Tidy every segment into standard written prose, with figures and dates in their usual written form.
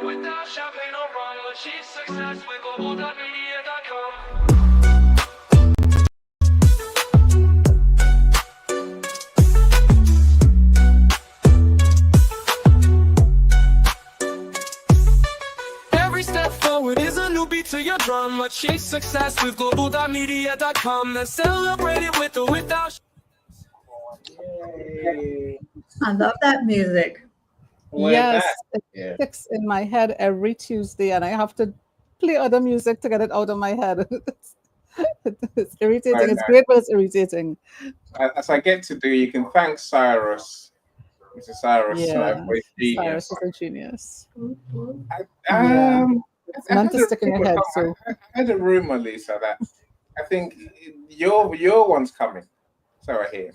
without champagne or rum. Achieve success with global.media.com. Every step forward is a new beat to your drum. Achieve success with global.media.com. Let's celebrate it with or without. Yay. I love that music. Yes, it Yeah. sticks in my head every Tuesday, and I have to play other music to get it out of my head. It's irritating. It's great, but it's irritating. As I get to do, you can thank Cyrus, Mr. Cyrus, Yeah, for his genius. Cyrus is a genius. I, Yeah. It's meant to stick in your head. So I heard a rumor, Lisa, that I think your one's coming. So I hear.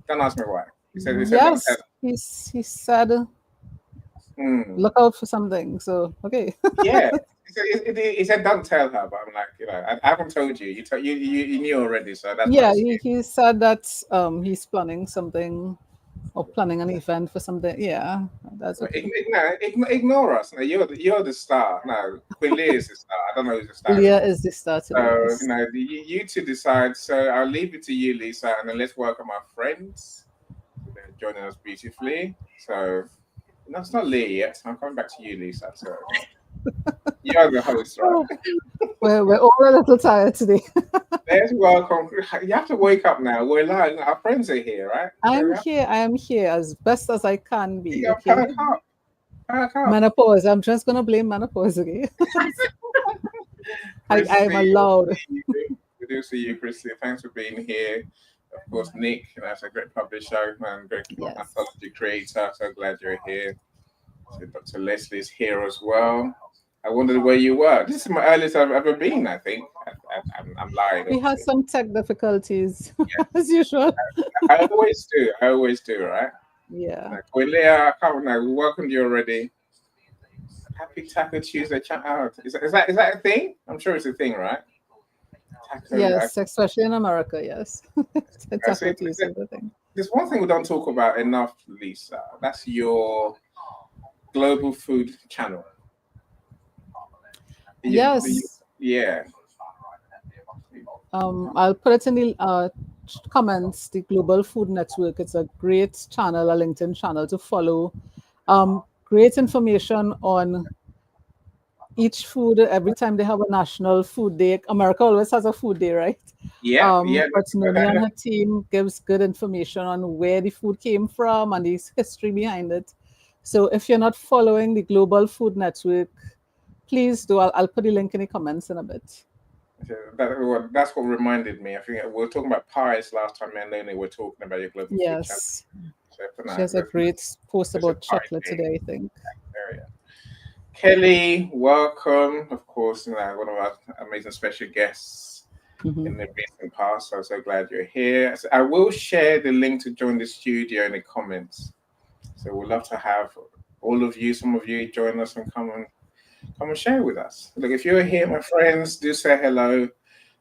Don't ask me why. He said don't yes, tell. he said Hmm. look out for something. So okay. Yeah. He said don't tell her, but I'm like, I haven't told you. You knew already, so that's Yeah, my he said that he's planning something or planning an event for something. Yeah, that's okay. Ignore us. No, you're the star. No, Queen Leah is the star. I don't know who's the star. Leah is the star today. So Yes. you two decide. So I'll leave it to you, Lisa, and then let's welcome our friends. They're joining us beautifully. So no, it's not Leah yet. I'm coming back to you, Lisa. So you're the host, right? We're all a little tired today. Let's welcome. You have to wake up now. We're live. Our friends are here, right? I am here as best as I can be. You Okay. Perk up. Menopause. I'm just gonna blame menopause again. I'm allowed. We do see you, Christy. Thanks for being here. Of course, Nick, that's a great publisher and great anthology creator. So glad you're here. So Dr. Leslie's here as well. I wondered where you were. This is my earliest I've ever been, I think. I'm lying. We had some tech difficulties, as usual. I always do, right? Yeah. Queen Leah, I can't know. We welcomed you already. Happy Taco Tuesday chat out. Is that a thing? I'm sure it's a thing, right? Taco, yes, especially in America, yes. Taco Tuesday is a thing. There's one thing we don't talk about enough, Lisa. That's your global food channel. Yes. Yeah. I'll put it in the comments. The Global Food Network. It's a great channel, a LinkedIn channel to follow. Great information on each food. Every time they have a national food day, America always has a food day, right? Yeah. But Noni and her team gives good information on where the food came from and the history behind it. So if you're not following the Global Food Network, please do. I'll put the link in the comments in a bit. That's what reminded me. I think we were talking about pies last time, and then we were talking about your global food channel. Yes. She has a great post about chocolate today, I think. Kelly, welcome. Of course, one of our amazing special guests in the recent past. So I'm so glad you're here. So I will share the link to join the studio in the comments. So we'd love to have all of you, some of you, join us and come and share with us. Look, if you're here, my friends, do say hello.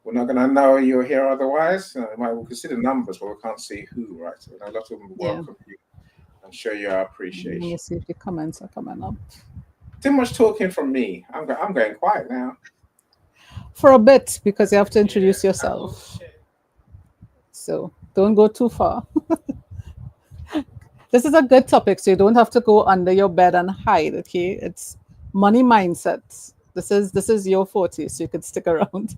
We're not going to know you're here otherwise. We can see the numbers, but we can't see who, right? So a lot of them welcome you and show you our appreciation. Let me see if the comments are coming up. Too much talking from me. I'm going quiet now. For a bit, because you have to introduce yourself. So don't go too far. This is a good topic, so you don't have to go under your bed and hide, okay? It's money mindset. This is your forte, so you can stick around.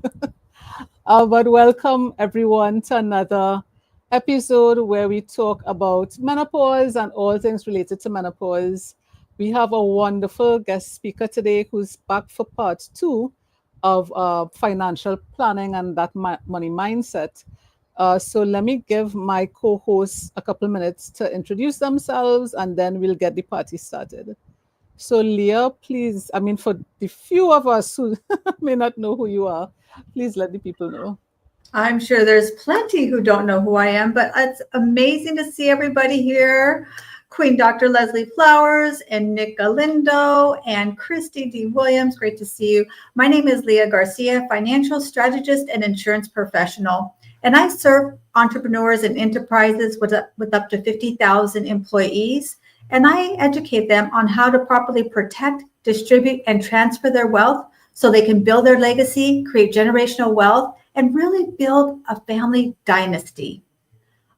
But welcome everyone to another episode where we talk about menopause and all things related to menopause. We have a wonderful guest speaker today who's back for part 2 of financial planning and that money mindset. So let me give my co-hosts a couple minutes to introduce themselves, and then we'll get the party started. So Leah, please, for the few of us who may not know who you are, please let the people know. I'm sure there's plenty who don't know who I am, but it's amazing to see everybody here. Queen Dr. Leslie Flowers and Nick Galindo and Christy D. Williams, great to see you. My name is Leah Garcia, financial strategist and insurance professional, and I serve entrepreneurs and enterprises with up to 50,000 employees, and I educate them on how to properly protect, distribute, and transfer their wealth so they can build their legacy, create generational wealth, and really build a family dynasty.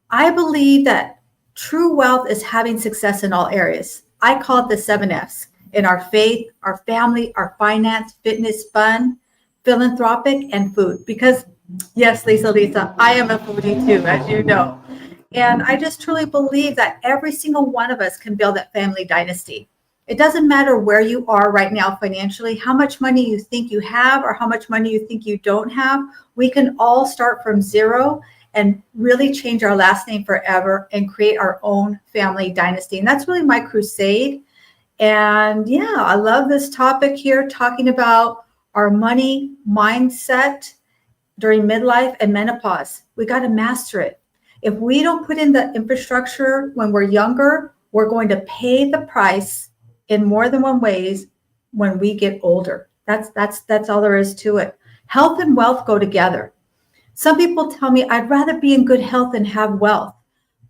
I believe that true wealth is having success in all areas. I call it the 7 F's in our faith, our family, our finance, fitness, fun, philanthropic, and food. Because, yes, Lisa, I am a foodie too, as you know. And I just truly believe that every single one of us can build that family dynasty. It doesn't matter where you are right now financially, how much money you think you have or how much money you think you don't have. We can all start from zero and really change our last name forever and create our own family dynasty. And that's really my crusade. And yeah, I love this topic here, talking about our money mindset during midlife and menopause. We got to master it. If we don't put in the infrastructure when we're younger, we're going to pay the price in more than one ways when we get older. That's all there is to it. Health and wealth go together. Some people tell me I'd rather be in good health than have wealth,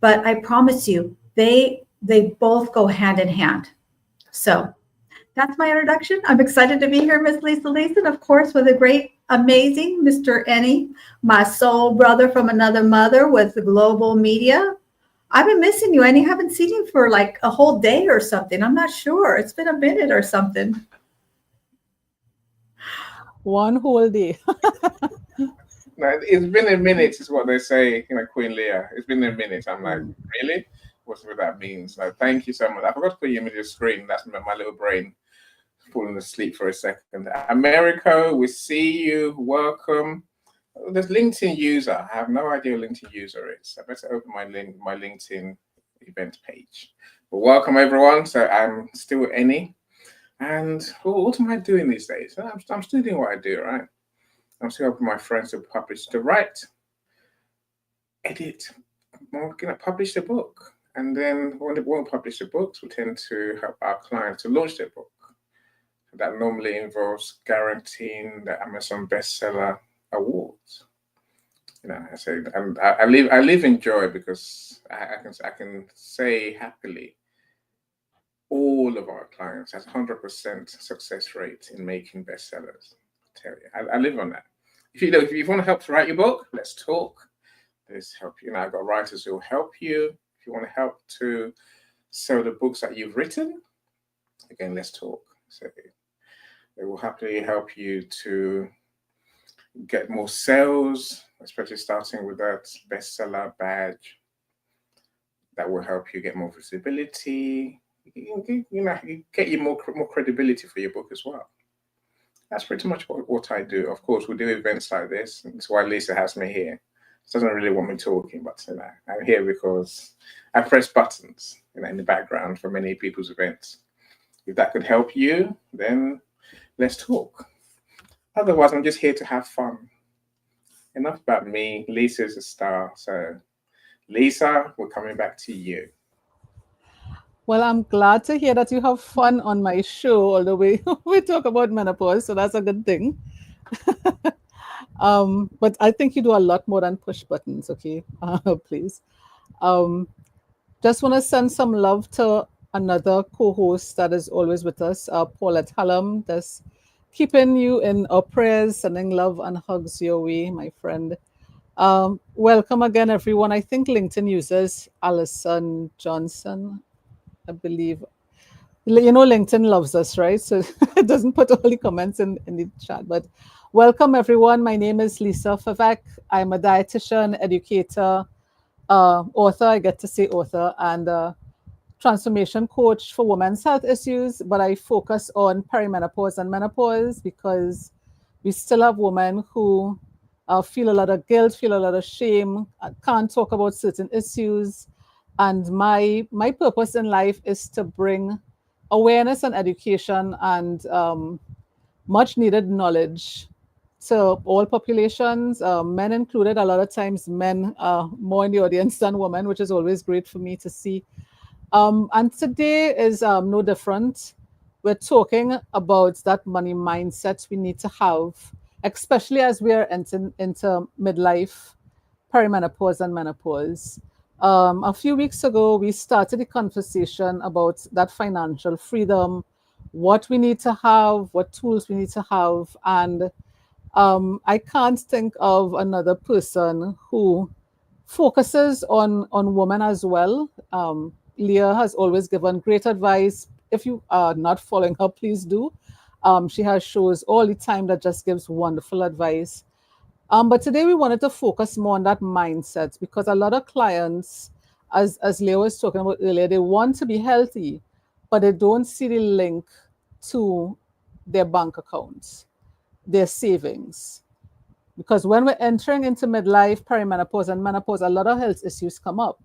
but I promise you, they both go hand in hand. So that's my introduction. I'm excited to be here, Miss Lisa, and of course with a great, amazing Mr. Ennie, my soul brother from another mother with the global media. I've been missing you, Ennie. Haven't seen you for like a whole day or something. I'm not sure. It's been a minute or something. One whole day. No, it's been a minute, is what they say, Queen Leah. It's been a minute. I'm like, really? What's what that means? So thank you so much. I forgot to put you in the screen. That's my little brain falling asleep for a second. Americo, we see you. Welcome. There's LinkedIn user. I have no idea who LinkedIn user is. I better open my LinkedIn event page. But welcome everyone. So I'm still Ennie. And what am I doing these days? I'm still doing what I do, right? I'm still helping my friends to write, edit, publish the book. And then when they won't publish the books, we tend to help our clients to launch their book. That normally involves guaranteeing the Amazon bestseller awards. I say, and I live in joy because I can say happily, all of our clients has 100% success rate in making bestsellers. I tell you, I live on that. If you want to help to write your book, let's talk. Let's help you. I've got writers who will help you. If you want to help to sell the books that you've written, again, let's talk. So they will happily help you to get more sales, especially starting with that bestseller badge. That will help you get more visibility. Get you more credibility for your book as well. That's pretty much what I do. Of course, we do events like this. And that's why Lisa has me here. She doesn't really want me talking, but I'm here because I press buttons in the background for many people's events. If that could help you, then let's talk. Otherwise, I'm just here to have fun. Enough about me. Lisa's a star. So, Lisa, we're coming back to you. Well, I'm glad to hear that you have fun on my show, although we talk about menopause, so that's a good thing. But I think you do a lot more than push buttons, okay? Please. Just want to send some love to another co-host that is always with us, Paulette Hallam, that's keeping you in our prayers, sending love and hugs your way, my friend. Welcome again, everyone. I think LinkedIn users Alison Johnson, I believe. LinkedIn loves us, right? So it doesn't put all the comments in the chat. But welcome, everyone. My name is Lisa Favak. I'm a dietitian, educator, author. I get to say author, and transformation coach for women's health issues. But I focus on perimenopause and menopause because we still have women who feel a lot of guilt, feel a lot of shame, can't talk about certain issues. And my purpose in life is to bring awareness and education and much needed knowledge to all populations, men included. A lot of times men are more in the audience than women, which is always great for me to see. And today is no different. We're talking about that money mindset we need to have, especially as we are into midlife, perimenopause and menopause. A few weeks ago, we started a conversation about that financial freedom, what we need to have, what tools we need to have. And I can't think of another person who focuses on women as well. Leah has always given great advice. If you are not following her, please do. She has shows all the time that just gives wonderful advice. But today we wanted to focus more on that mindset because a lot of clients, as Leah was talking about earlier, they want to be healthy, but they don't see the link to their bank accounts, their savings. Because when we're entering into midlife, perimenopause, and menopause, a lot of health issues come up.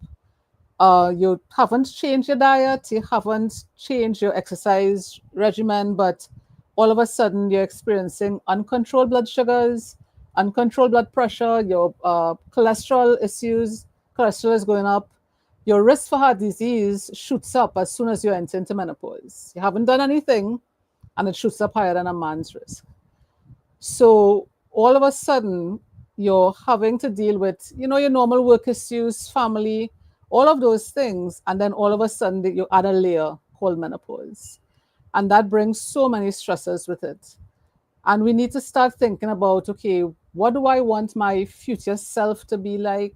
You haven't changed your diet, you haven't changed your exercise regimen, but all of a sudden you're experiencing uncontrolled blood sugars, uncontrolled blood pressure, your cholesterol issues, cholesterol is going up. Your risk for heart disease shoots up as soon as you enter into menopause. You haven't done anything, and it shoots up higher than a man's risk. So all of a sudden, you're having to deal with, your normal work issues, family, all of those things. And then all of a sudden, you add a layer called menopause. And that brings so many stresses with it. And we need to start thinking about, okay, what do I want my future self to be like?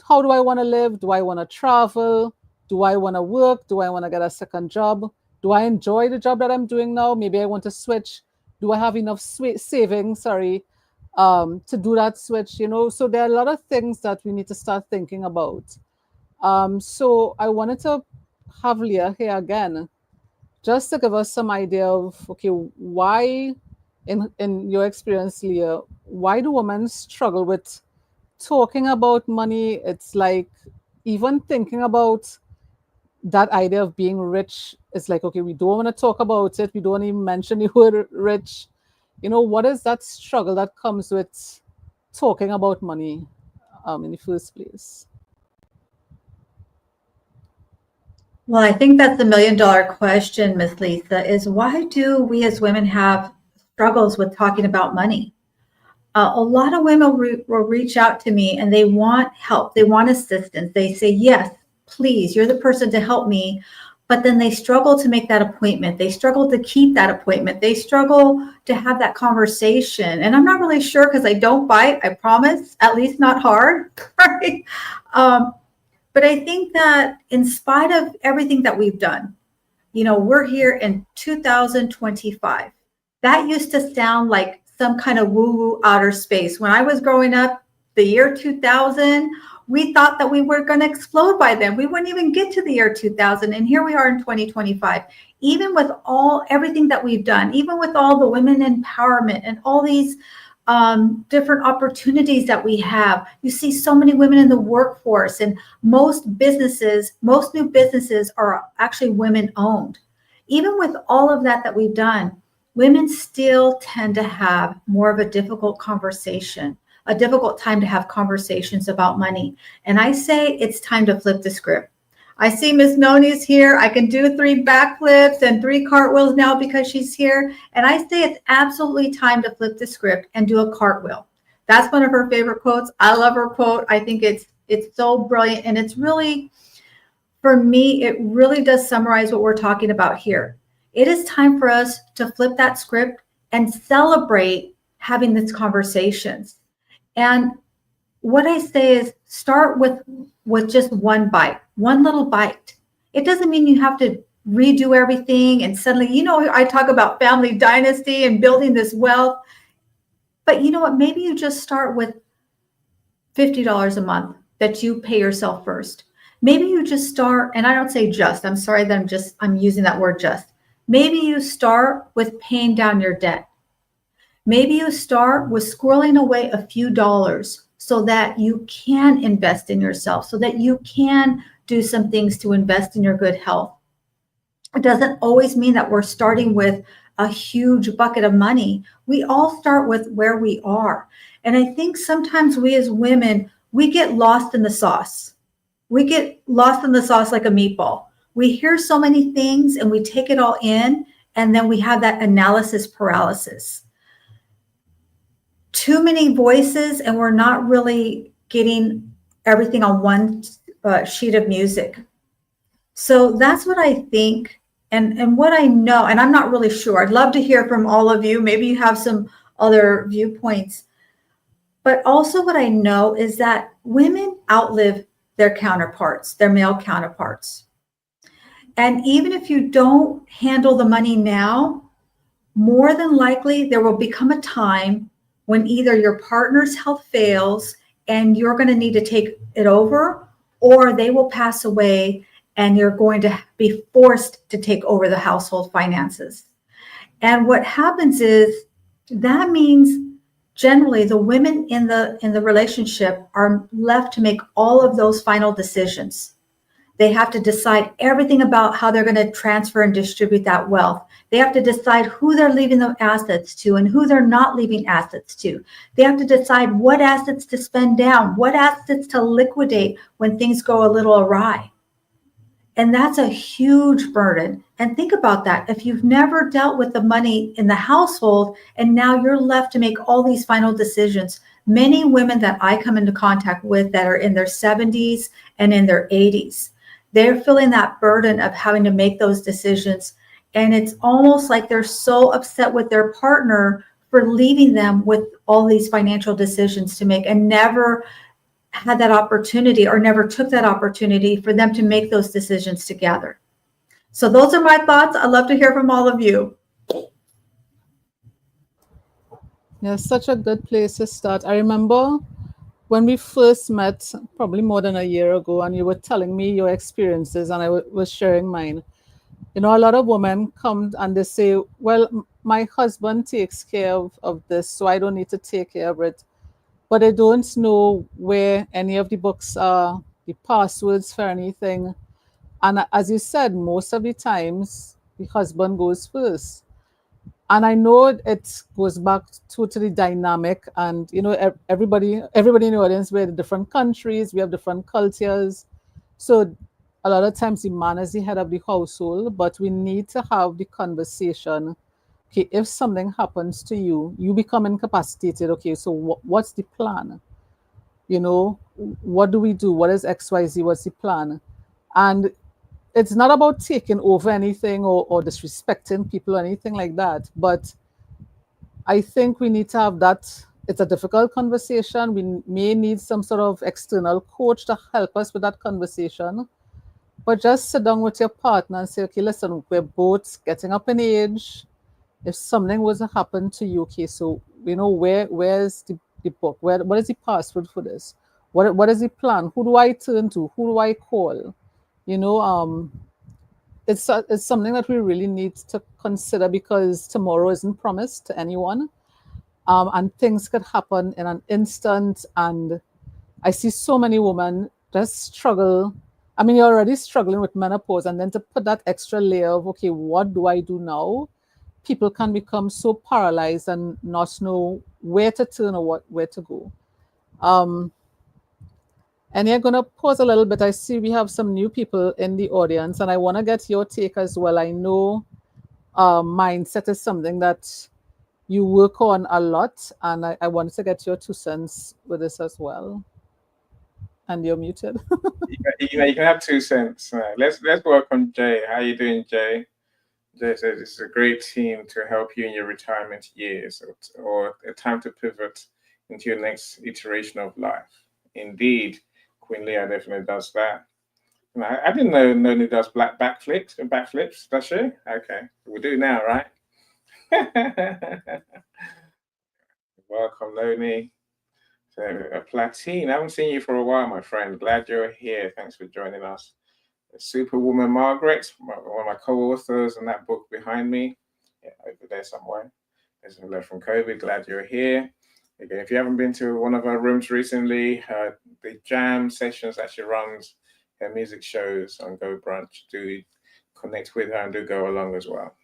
How do I want to live? Do I want to travel? Do I want to work? Do I want to get a second job? Do I enjoy the job that I'm doing now? Maybe I want to switch. Do I have enough savings, to do that switch? So there are a lot of things that we need to start thinking about. So I wanted to have Leah here again, just to give us some idea of, okay, why, in your experience, Leah, why do women struggle with talking about money? It's like even thinking about that idea of being rich is like, okay, we don't want to talk about it. We don't even mention the word rich. What is that struggle that comes with talking about money in the first place? Well, I think that's the $1,000,000 question, Miss Lisa, is why do we as women have struggles with talking about money? A lot of women will reach out to me and they want help. They want assistance. They say, yes, please, you're the person to help me. But then they struggle to make that appointment. They struggle to keep that appointment. They struggle to have that conversation. And I'm not really sure because I don't bite, I promise, at least not hard. Right? But I think that in spite of everything that we've done, we're here in 2025. That used to sound like some kind of woo-woo outer space. When I was growing up, the year 2000, we thought that we were going to explode by then. We wouldn't even get to the year 2000. And here we are in 2025. Even with everything that we've done, even with all the women empowerment and all these different opportunities that we have, you see so many women in the workforce, and most new businesses are actually women owned. Even with all of that we've done, women still tend to have more of a difficult time to have conversations about money. And I say it's time to flip the script. I see Miss Noni's here. I can do 3 backflips and 3 cartwheels now because she's here. And I say it's absolutely time to flip the script and do a cartwheel. That's one of her favorite quotes. I love her quote. I think it's so brilliant. And it's really, for me, it really does summarize what we're talking about here. It is time for us to flip that script and celebrate having these conversations. And what I say is start with just one bite, one little bite. It doesn't mean you have to redo everything and suddenly, I talk about family dynasty and building this wealth. But you know what? Maybe you just start with $50 a month that you pay yourself first. Maybe you just start, and I don't say just, I'm sorry that I'm using that word just. Maybe you start with paying down your debt. Maybe you start with squirreling away a few dollars so that you can invest in yourself, so that you can do some things to invest in your good health. It doesn't always mean that we're starting with a huge bucket of money. We all start with where we are. And I think sometimes we as women, we get lost in the sauce. We get lost in the sauce like a meatball. We hear so many things and we take it all in, and then we have that analysis paralysis. Too many voices, and we're not really getting everything on one sheet of music. So that's what I think. And what I know, and I'm not really sure, I'd love to hear from all of you. Maybe you have some other viewpoints. But also what I know is that women outlive their counterparts, their male counterparts. And even if you don't handle the money now, more than likely there will become a time when either your partner's health fails and you're going to need to take it over, or they will pass away and you're going to be forced to take over the household finances. And what happens is that means generally the women in the relationship are left to make all of those final decisions. They have to decide everything about how they're going to transfer and distribute that wealth. They have to decide who they're leaving the assets to and who they're not leaving assets to. They have to decide what assets to spend down, what assets to liquidate when things go a little awry. And that's a huge burden. And think about that. If you've never dealt with the money in the household and now you're left to make all these final decisions, many women that I come into contact with that are in their 70s and in their 80s, they're feeling that burden of having to make those decisions. And it's almost like they're so upset with their partner for leaving them with all these financial decisions to make and never had that opportunity or never took that opportunity for them to make those decisions together. So those are my thoughts. I'd love to hear from all of you. Yeah, such a good place to start. I remember when we first met, probably more than a year ago, and you were telling me your experiences and I was sharing mine. You know, a lot of women come and they say, well, my husband takes care of this, so I don't need to take care of it. But they don't know where any of the books are, the passwords for anything. And as you said, most of the times the husband goes first. And I know it goes back to the dynamic, and you know, everybody in the audience, we're in different countries, we have different cultures. So a lot of times the man is the head of the household, but we need to have the conversation. Okay, if something happens to you, you become incapacitated. Okay, so what's the plan? You know, what do we do? What is XYZ? What's the plan? And it's not about taking over anything or disrespecting people or anything like that. But I think we need to have that. It's a difficult conversation. We may need some sort of external coach to help us with that conversation. But just sit down with your partner and say, okay, listen, we're both getting up in age. If something was to happen to you, okay, so you know, where's the book? What is the password for this? What is the plan? Who do I turn to? Who do I call? You know, it's something that we really need to consider, because tomorrow isn't promised to anyone, and things could happen in an instant. And I see so many women just struggle. I mean, you're already struggling with menopause, and then to put that extra layer of, okay, what do I do now? People can become so paralyzed and not know where to turn or where to go. And you're going to pause a little bit. I see we have some new people in the audience, and I want to get your take as well. I know mindset is something that you work on a lot, and I wanted to get your 2 cents with this as well. And you're muted. You know, you can have 2 cents. Let's welcome Jay. How you doing, Jay? Jay says this is a great team to help you in your retirement years, or a time to pivot into your next iteration of life. Indeed, Queen Leah definitely does that. And I didn't know Noni does backflips. Does she? Okay, we do now, right? Welcome, Noni. So, Platine, I haven't seen you for a while, my friend. Glad you're here. Thanks for joining us. Superwoman Margaret, one of my co-authors in that book behind me, yeah, over there somewhere. There's a letter from COVID. Glad you're here. Again, if you haven't been to one of our rooms recently, the jam sessions that she runs, her music shows on Go Brunch, do connect with her and do go along as well.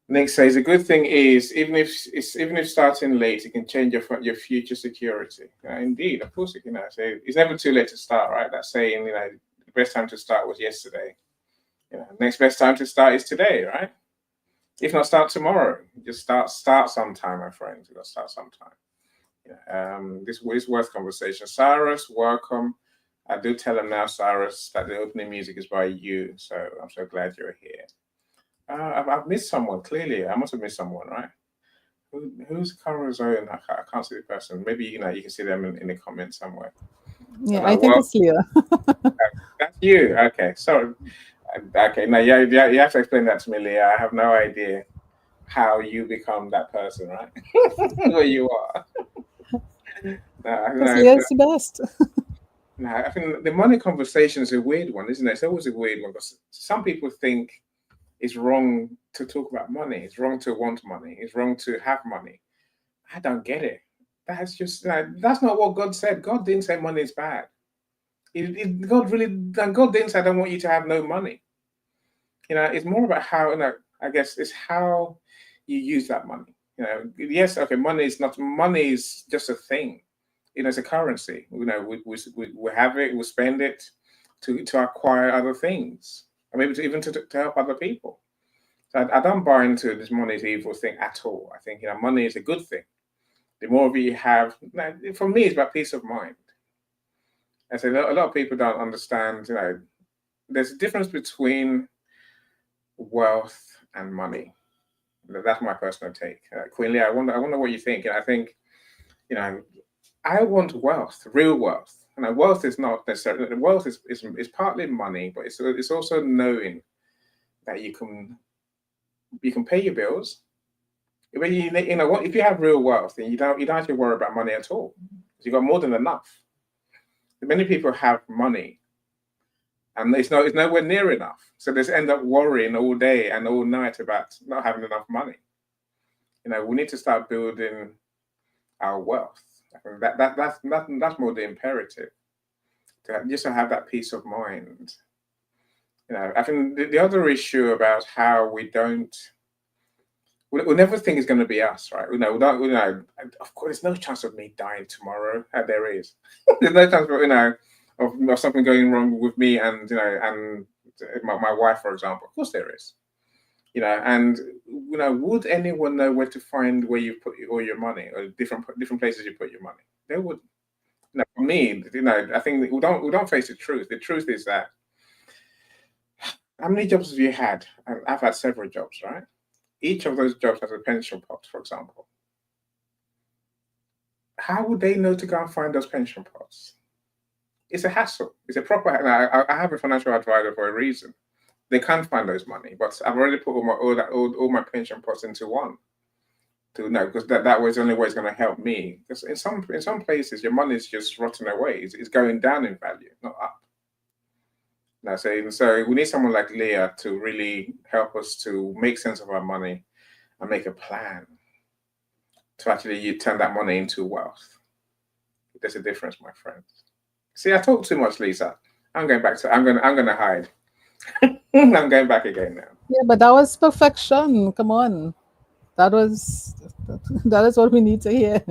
Nick says, a good thing is, even if starting late, it can change your future security. Indeed, of course it can. So it's never too late to start, right? That's saying, you know, the best time to start was yesterday. You know, next best time to start is today, right? If not, start tomorrow. Just start sometime, my friends. You got to start sometime. Yeah, this is worth conversation. Cyrus, welcome. I do tell them now, Cyrus, that the opening music is by you. So I'm so glad you're here. I've missed someone. Clearly, I must have missed someone, right? Who's Cara Zone? I can't see the person. Maybe you can see them in the comments somewhere. Yeah, I No, think well, it's Leah. that's you. Okay, sorry. Okay, now you have to explain that to me, Leah. I have no idea how you become that person, right? Where you are. Because No, Leah's the best. no, I think the money conversation is a weird one, isn't it? It's always a weird one because some people think it's wrong to talk about money. It's wrong to want money. It's wrong to have money. I don't get it. That's just that's not what God said. God didn't say money is bad. God didn't say I don't want you to have no money. It's more about how. I guess it's how you use that money. Yes, okay. Money is just a thing. It's a currency. We have it. We spend it to acquire other things, or maybe to help other people. So I don't buy into this money is evil thing at all. I think money is a good thing. The more of it you have, for me, it's about peace of mind. I say a lot of people don't understand. There's a difference between wealth and money. That's my personal take. Queen Lee, I wonder what you think. And I think, I want wealth, real wealth. Wealth is not necessarily wealth is partly money, but it's also knowing that you can pay your bills. When if you have real wealth, then you don't have to worry about money at all. You got more than enough. Many people have money, and it's nowhere near enough. So they just end up worrying all day and all night about not having enough money. We need to start building our wealth. I think that's more the imperative. Just to have that peace of mind. I think the other issue about how we never think it's going to be us, right? We don't. Of course, there's no chance of me dying tomorrow. There is. There's no chance of something going wrong with me and my wife, for example. Of course, there is. And would anyone know where to find where you put all your money, or different places you put your money? They would. For me, I think we don't face the truth. The truth is that how many jobs have you had? I've had several jobs, right? Each of those jobs has a pension pot, for example. How would they know to go and find those pension pots? It's a hassle. It's a proper. I have a financial advisor for a reason. They can't find those money, but I've already put all my pension pots into one. To know, because that was the only way it's going to help me. Because in some places, your money is just rotting away. It's going down in value, not up. Now, so we need someone like Leah to really help us to make sense of our money and make a plan to actually you turn that money into wealth. There's a difference, my friends. See, I talk too much, Lisa. I'm going to hide. I'm going back again now. Yeah, but that was perfection. Come on. That is what we need to hear.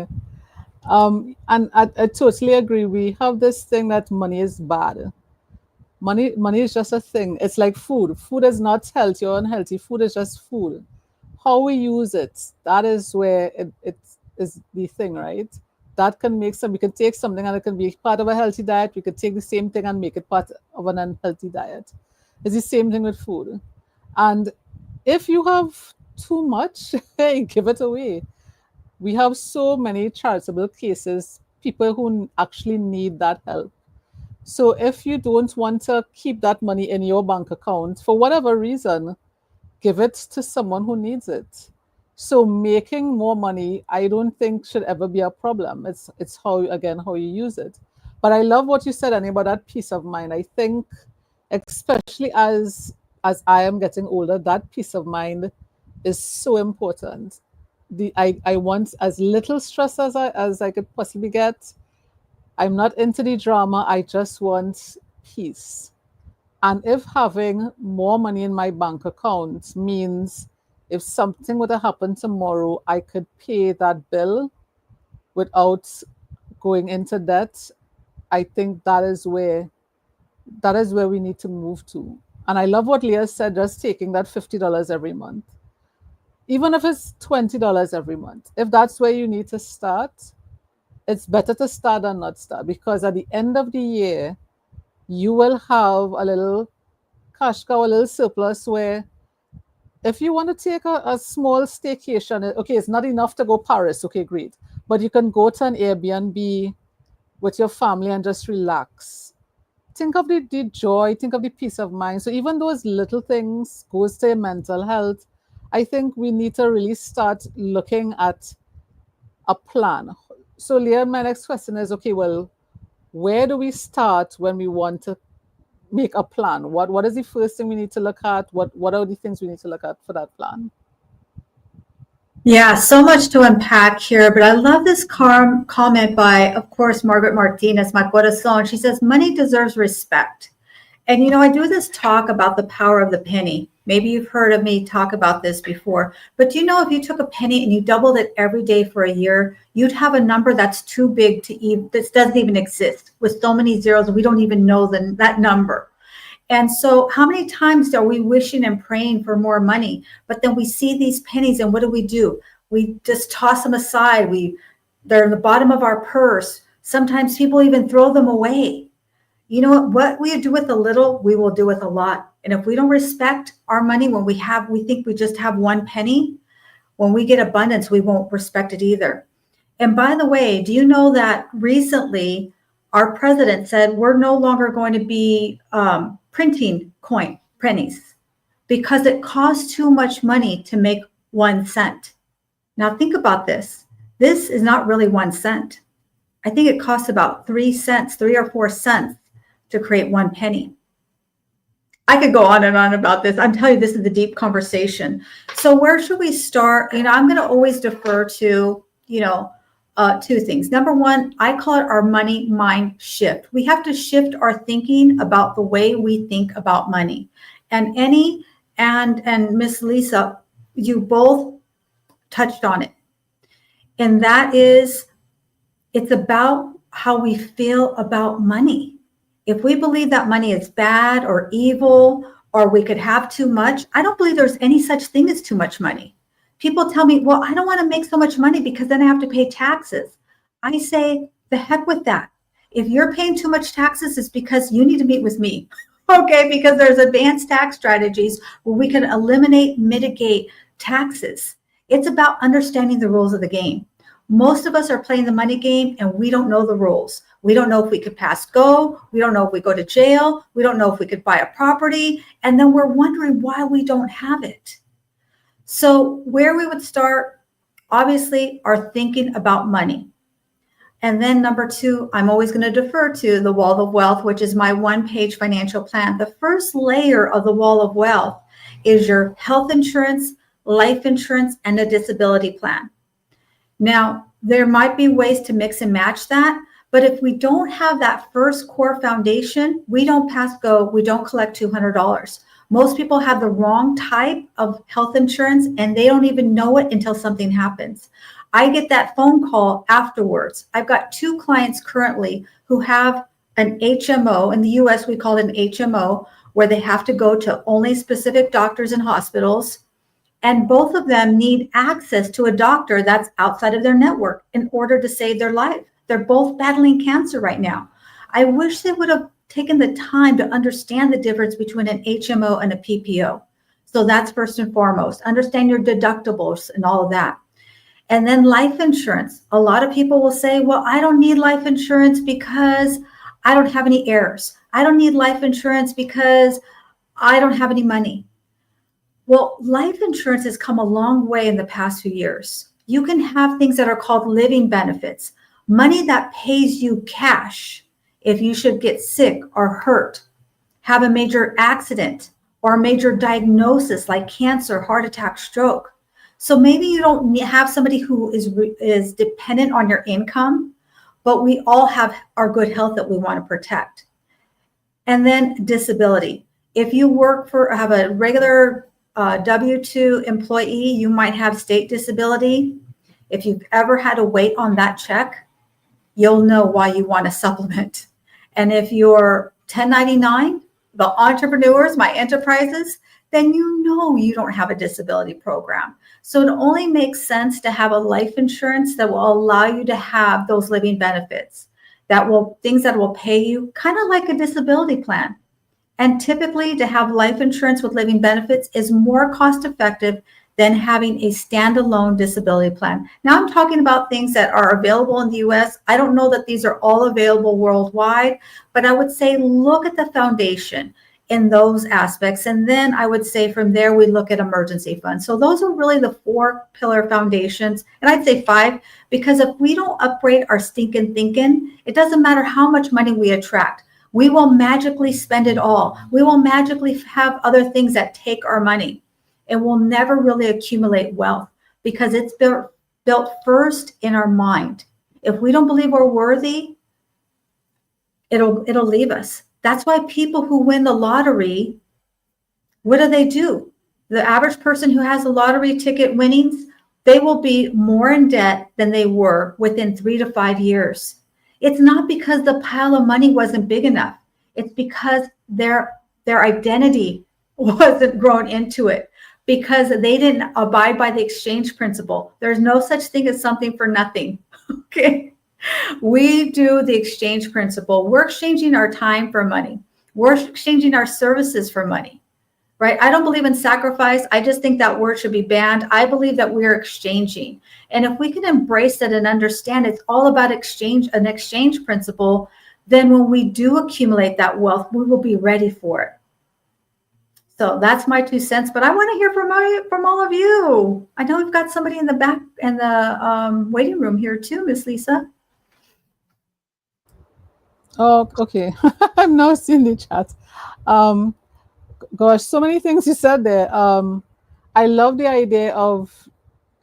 And I totally agree. We have this thing that money is bad. Money is just a thing. It's like food. Food is not healthy or unhealthy. Food is just food. How we use it, that is where it is the thing, right? That can we can take something and it can be part of a healthy diet. We could take the same thing and make it part of an unhealthy diet. It's the same thing with food. And if you have too much, hey, give it away. We have so many charitable cases, people who actually need that help. So if you don't want to keep that money in your bank account for whatever reason, give it to someone who needs it. So making more money, I don't think should ever be a problem. It's how you use it. But I love what you said, Annie, about that peace of mind. I think, especially as I am getting older, that peace of mind is so important. I want as little stress as I could possibly get. I'm not into the drama. I just want peace. And if having more money in my bank account means if something were to happen tomorrow, I could pay that bill without going into debt, I think that is where we need to move to. And I love what Leah said, just taking that $50 every month. Even if it's $20 every month, if that's where you need to start, it's better to start than not start, because at the end of the year, you will have a little cash cow, a little surplus where if you want to take a small staycation, okay, it's not enough to go Paris, okay, great. But you can go to an Airbnb with your family and just relax. Think of the joy, think of the peace of mind. So even those little things goes to your mental health. I think we need to really start looking at a plan. So Leah, my next question is, okay, well, where do we start when we want to make a plan? What is the first thing we need to look at? What are the things we need to look at for that plan? Yeah, so much to unpack here, but I love this comment by, of course, Margaret Martinez, my corazón. She says, money deserves respect. And, you know, I do this talk about the power of the penny. Maybe you've heard of me talk about this before, but do you know if you took a penny and you doubled it every day for a year, you'd have a number that's too big to even, this doesn't even exist with so many zeros. We don't even know that number. And so how many times are we wishing and praying for more money, but then we see these pennies and what do? We just toss them aside. They're in the bottom of our purse. Sometimes people even throw them away. You know what we do with a little, we will do with a lot. And if we don't respect our money when we think we just have one penny, when we get abundance, we won't respect it either. And by the way, do you know that recently our president said we're no longer going to be printing pennies because it costs too much money to make 1 cent. Now think about this. This is not really 1 cent. I think it costs about 3 cents, 3 or 4 cents to create 1 penny. I could go on and on about this. I'm telling you, this is the deep conversation. So where should we start? You know, I'm going to always defer to, two things. Number one, I call it our money mind shift. We have to shift our thinking about the way we think about money. And Annie and Miss Lisa, you both touched on it. And that is, it's about how we feel about money. If we believe that money is bad or evil, or we could have too much, I don't believe there's any such thing as too much money. People tell me, well, I don't want to make so much money because then I have to pay taxes. I say, the heck with that. If you're paying too much taxes, it's because you need to meet with me. Okay, because there's advanced tax strategies where we can eliminate, mitigate taxes. It's about understanding the rules of the game. Most of us are playing the money game and we don't know the rules. We don't know if we could pass go. We don't know if we go to jail. We don't know if we could buy a property. And then we're wondering why we don't have it. So where we would start, obviously, are thinking about money. And then number two, I'm always going to defer to the Wall of Wealth, which is my 1-page financial plan. The first layer of the Wall of Wealth is your health insurance, life insurance, and a disability plan. Now, there might be ways to mix and match that, but if we don't have that first core foundation, we don't pass go, we don't collect $200. Most people have the wrong type of health insurance and they don't even know it until something happens. I get that phone call afterwards. I've got 2 clients currently who have an HMO. In the US, we call it an HMO, where they have to go to only specific doctors and hospitals. And both of them need access to a doctor that's outside of their network in order to save their life. They're both battling cancer right now. I wish they would have taken the time to understand the difference between an HMO and a PPO. So that's first and foremost. Understand your deductibles and all of that. And then life insurance. A lot of people will say, well, I don't need life insurance because I don't have any heirs. I don't need life insurance because I don't have any money. Well, life insurance has come a long way in the past few years. You can have things that are called living benefits, money that pays you cash if you should get sick or hurt, have a major accident or a major diagnosis like cancer, heart attack, stroke. So maybe you don't have somebody who is dependent on your income, but we all have our good health that we want to protect. And then disability. If you have a regular W-2 employee, you might have state disability. If you've ever had to wait on that check, you'll know why you want a supplement. And if you're 1099, the entrepreneurs, my enterprises, then you know you don't have a disability program. So it only makes sense to have a life insurance that will allow you to have those living benefits, things that will pay you kind of like a disability plan. And typically to have life insurance with living benefits is more cost effective than having a standalone disability plan. Now I'm talking about things that are available in the US. I don't know that these are all available worldwide, but I would say look at the foundation in those aspects. And then I would say from there, we look at emergency funds. So those are really the 4-pillar foundations. And I'd say 5, because if we don't upgrade our stinking thinking, it doesn't matter how much money we attract. We will magically spend it all. We will magically have other things that take our money. And we'll never really accumulate wealth because it's built first in our mind. If we don't believe we're worthy, it'll leave us. That's why people who win the lottery, what do? The average person who has a lottery ticket winnings, they will be more in debt than they were within 3 to 5 years. It's not because the pile of money wasn't big enough. It's because their identity wasn't grown into it, because they didn't abide by the exchange principle. There's no such thing as something for nothing. Okay. We do the exchange principle. We're exchanging our time for money. We're exchanging our services for money, right? I don't believe in sacrifice. I just think that word should be banned. I believe that we're exchanging. And if we can embrace it and understand it's all about exchange, an exchange principle, then when we do accumulate that wealth, we will be ready for it. So that's my 2 cents, but I want to hear from all of you. I know we've got somebody in the back in the waiting room here too, Miss Lisa. Oh, okay. I've now seen the chat. Gosh, so many things you said there. I love the idea of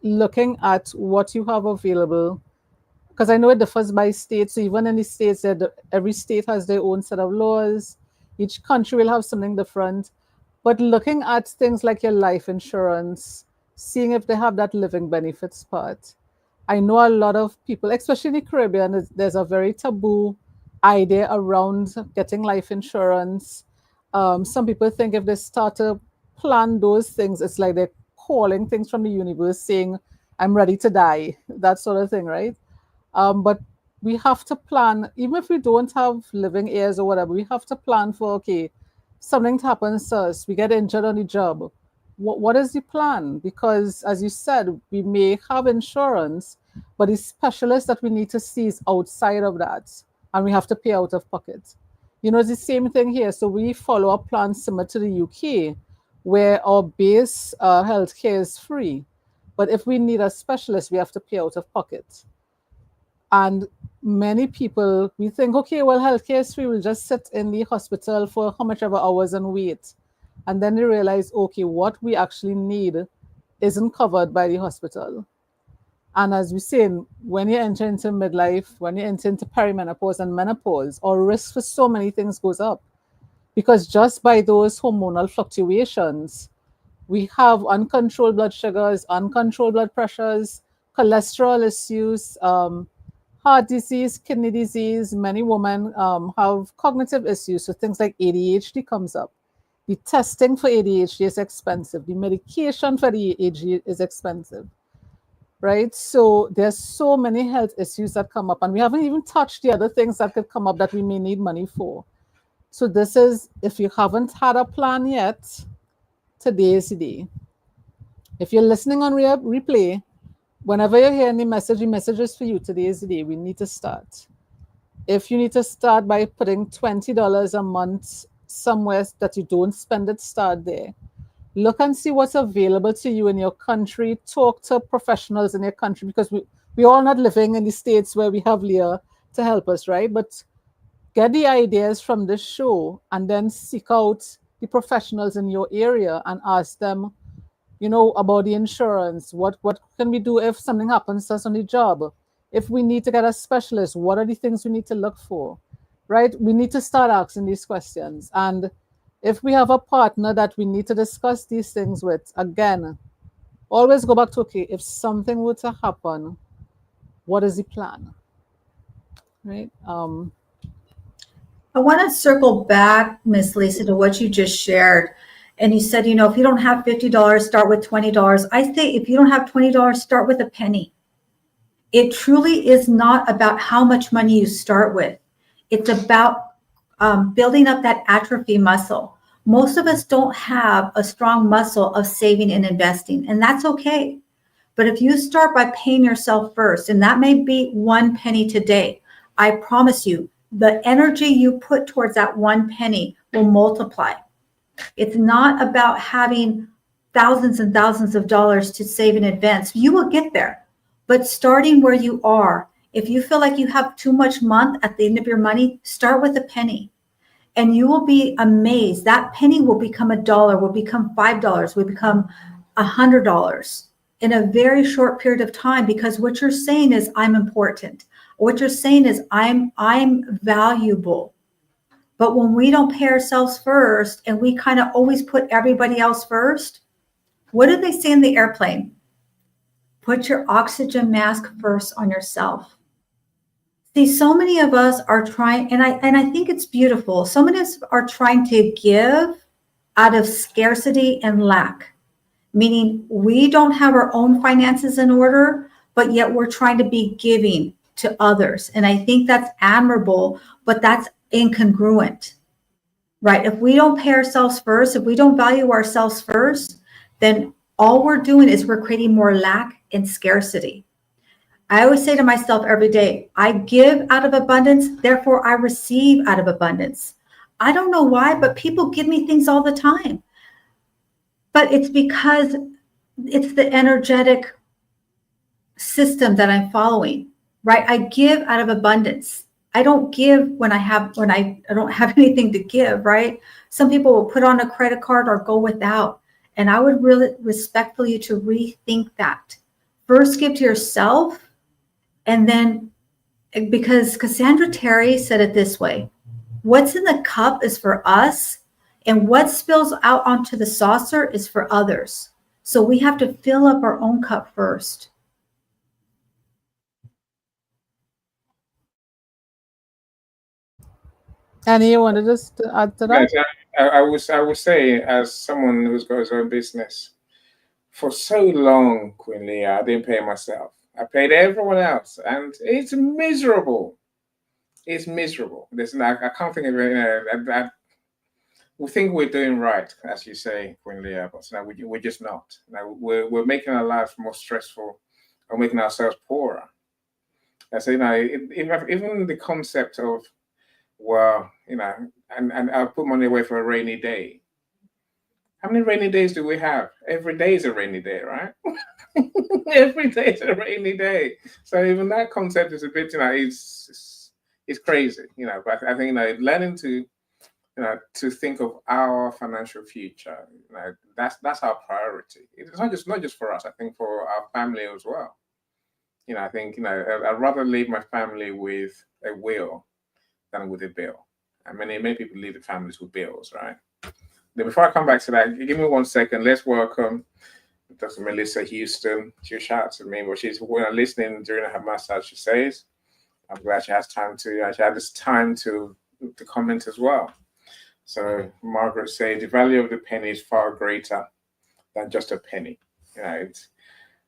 looking at what you have available, because I know it differs by state. So even in the states, that every state has their own set of laws. Each country will have something different. But looking at things like your life insurance, seeing if they have that living benefits part. I know a lot of people, especially in the Caribbean, there's a very taboo idea around getting life insurance. Some people think if they start to plan those things, it's like they're calling things from the universe saying, I'm ready to die, that sort of thing, right? But we have to plan, even if we don't have living heirs or whatever, we have to plan for, okay, something happens to us, we get injured on the job. What is the plan? Because as you said, we may have insurance, but the specialist that we need to see is outside of that, and we have to pay out of pocket. You know, it's the same thing here. So we follow a plan similar to the UK, where our base healthcare is free. But if we need a specialist, we have to pay out of pocket. And many people, we think, okay, well, healthcare is free. We'll just sit in the hospital for how much ever hours and wait. And then they realize, okay, what we actually need isn't covered by the hospital. And as we say, when you enter into midlife, when you enter into perimenopause and menopause, our risk for so many things goes up. Because just by those hormonal fluctuations, we have uncontrolled blood sugars, uncontrolled blood pressures, cholesterol issues, heart disease, kidney disease. Many women have cognitive issues, so things like ADHD comes up. The testing for ADHD is expensive. The medication for the ADHD is expensive, right? So there's so many health issues that come up, and we haven't even touched the other things that could come up that we may need money for. So this is, if you haven't had a plan yet, today is the day. If you're listening on replay, whenever you're hearing the message is for you. Today is the day. We need to start. If you need to start by putting $20 a month somewhere that you don't spend it, start there. Look and see what's available to you in your country. Talk to professionals in your country, because we're all not living in the states where we have Leah to help us, right? But get the ideas from this show and then seek out the professionals in your area and ask them, you know, about the insurance. What can we do if something happens to us on the job? If we need to get a specialist, what are the things we need to look for, right? We need to start asking these questions. And if we have a partner that we need to discuss these things with, again, always go back to, okay, if something were to happen, what is the plan, right? I want to circle back, Miss Lisa, to what you just shared. And you said, you know, if you don't have $50, start with $20. I say if you don't have $20, start with a penny. It truly is not about how much money you start with. It's about building up that atrophy muscle. Most of us don't have a strong muscle of saving and investing, and that's okay. But if you start by paying yourself first, and that may be 1 penny today, I promise you, the energy you put towards that 1 penny will multiply. It's not about having thousands and thousands of dollars to save in advance. You will get there. But starting where you are, if you feel like you have too much month at the end of your money, start with a penny. And you will be amazed. That penny will become $1, will become $5, will become $100 in a very short period of time, because what you're saying is, I'm important. What you're saying is, I'm valuable. But when we don't pay ourselves first and we kind of always put everybody else first, what do they say in the airplane? Put your oxygen mask first on yourself. See, so many of us are trying, and I think it's beautiful. So many of us are trying to give out of scarcity and lack, meaning we don't have our own finances in order, but yet we're trying to be giving to others. And I think that's admirable, but that's incongruent, right? If we don't pay ourselves first, if we don't value ourselves first, then all we're doing is we're creating more lack and scarcity. I always say to myself every day, I give out of abundance, therefore I receive out of abundance. I don't know why, but people give me things all the time. But it's because it's the energetic system that I'm following, right? I give out of abundance. I don't give when I don't have anything to give, right? Some people will put on a credit card or go without. And I would really respectfully you to rethink that. First give to yourself, and then, because Cassandra Terry said it this way, what's in the cup is for us, and what spills out onto the saucer is for others. So we have to fill up our own cup first. Annie, you wanted us to add to that? Yes, I would say, as someone who's got his own business, for so long, Queen Leah, I didn't pay myself. I paid everyone else, and it's miserable. It's miserable. I can't think of it. We think we're doing right, as you say, Queen Leah, but now we're just not. Now we're making our lives more stressful, or making ourselves poorer. I say, even the concept of, well, and I'll put money away for a rainy day. How many rainy days do we have? Every day is a rainy day, right? Every day is a rainy day. So even that concept is a bit, it's crazy, But I think, learning to, to think of our financial future, that's our priority. It's not just for us. I think for our family as well. I think, I'd rather leave my family with a will than with a bill. And many people leave the families with bills, right? Then before I come back to that, give me 1 second. Let's welcome Dr. Melissa Houston. She'll shout out to me, but she's listening during her massage. She says, I'm glad she has time to. She had this time to comment as well. So Margaret says the value of the penny is far greater than just a penny.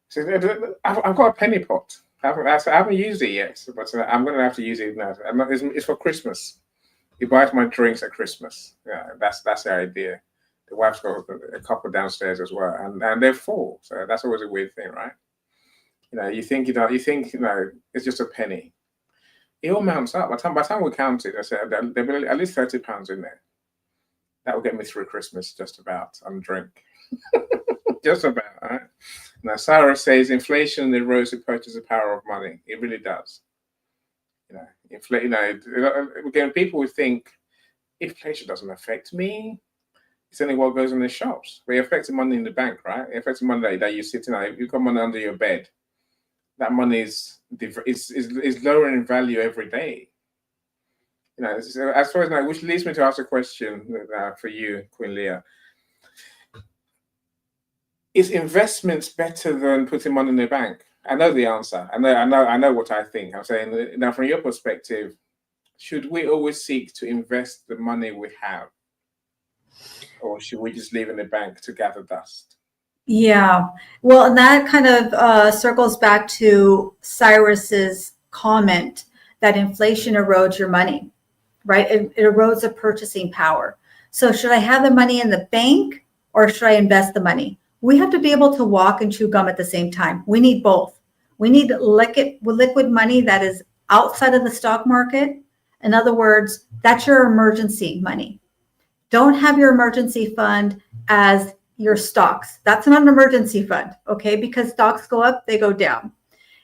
So I've got a penny pot. I haven't used it yet, but I'm going to have to use it now. It's for Christmas. He buys my drinks at Christmas. Yeah, that's the idea. The wife's got a couple downstairs as well, and they're full. So that's always a weird thing, right? You think it's just a penny. It all mounts up. By the time we count it, I said there'll be at least £30 in there. That will get me through Christmas just about on drink. Just about, right? Now, Sarah says inflation erodes the purchasing power of money. It really does. Again, people would think inflation doesn't affect me. It's only what goes in the shops. But it affects the money in the bank, right? It affects the money that you're sitting on. If you've got money under your bed, that money is lowering in value every day. As far as now, which leads me to ask a question for you, Queen Leah. Is investments better than putting money in the bank? I know the answer. I know what I think. I'm saying now, from your perspective, should we always seek to invest the money we have, or should we just leave in the bank to gather dust? Yeah, well, and that kind of circles back to Cyrus's comment that inflation erodes your money. right? It erodes the purchasing power. So should I have the money in the bank or should I invest the money? We have to be able to walk and chew gum at the same time. We need both. We need liquid money that is outside of the stock market. In other words, that's your emergency money. Don't have your emergency fund as your stocks. That's not an emergency fund, okay? Because stocks go up, they go down.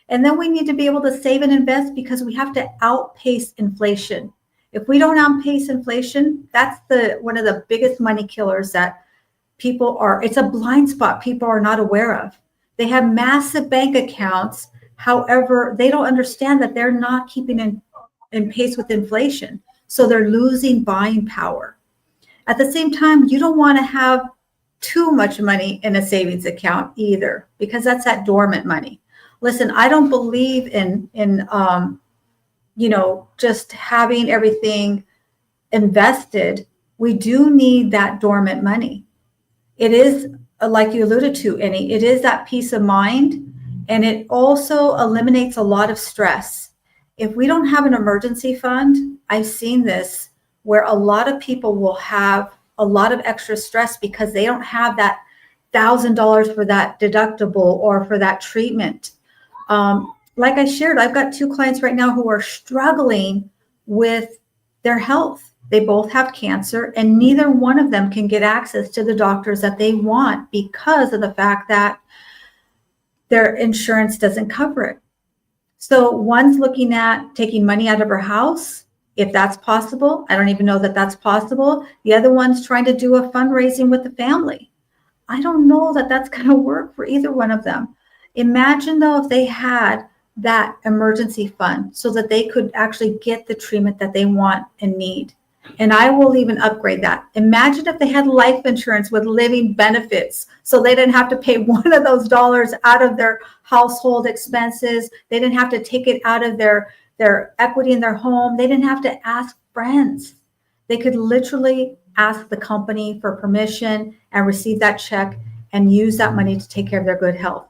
And then we need to be able to save and invest because we have to outpace inflation. If we don't outpace inflation, that's one of the biggest money killers that it's a blind spot people are not aware of. They have massive bank accounts. However, they don't understand that they're not keeping in pace with inflation. So they're losing buying power. At the same time, you don't want to have too much money in a savings account either, because that's that dormant money. Listen, I don't believe in just having everything invested. We do need that dormant money. It is, like you alluded to, Annie, it is that peace of mind, and it also eliminates a lot of stress. If we don't have an emergency fund, I've seen this where a lot of people will have a lot of extra stress because they don't have that $1,000 for that deductible or for that treatment. Like I shared, I've got 2 clients right now who are struggling with their health. They both have cancer, and neither one of them can get access to the doctors that they want because of the fact that their insurance doesn't cover it. So one's looking at taking money out of her house, if that's possible. I don't even know that that's possible. The other one's trying to do a fundraising with the family. I don't know that that's going to work for either one of them. Imagine though if they had that emergency fund so that they could actually get the treatment that they want and need. And I will even upgrade that. Imagine if they had life insurance with living benefits so they didn't have to pay one of those dollars out of their household expenses. They didn't have to take it out of their equity in their home. They didn't have to ask friends. They could literally ask the company for permission and receive that check and use that money to take care of their good health.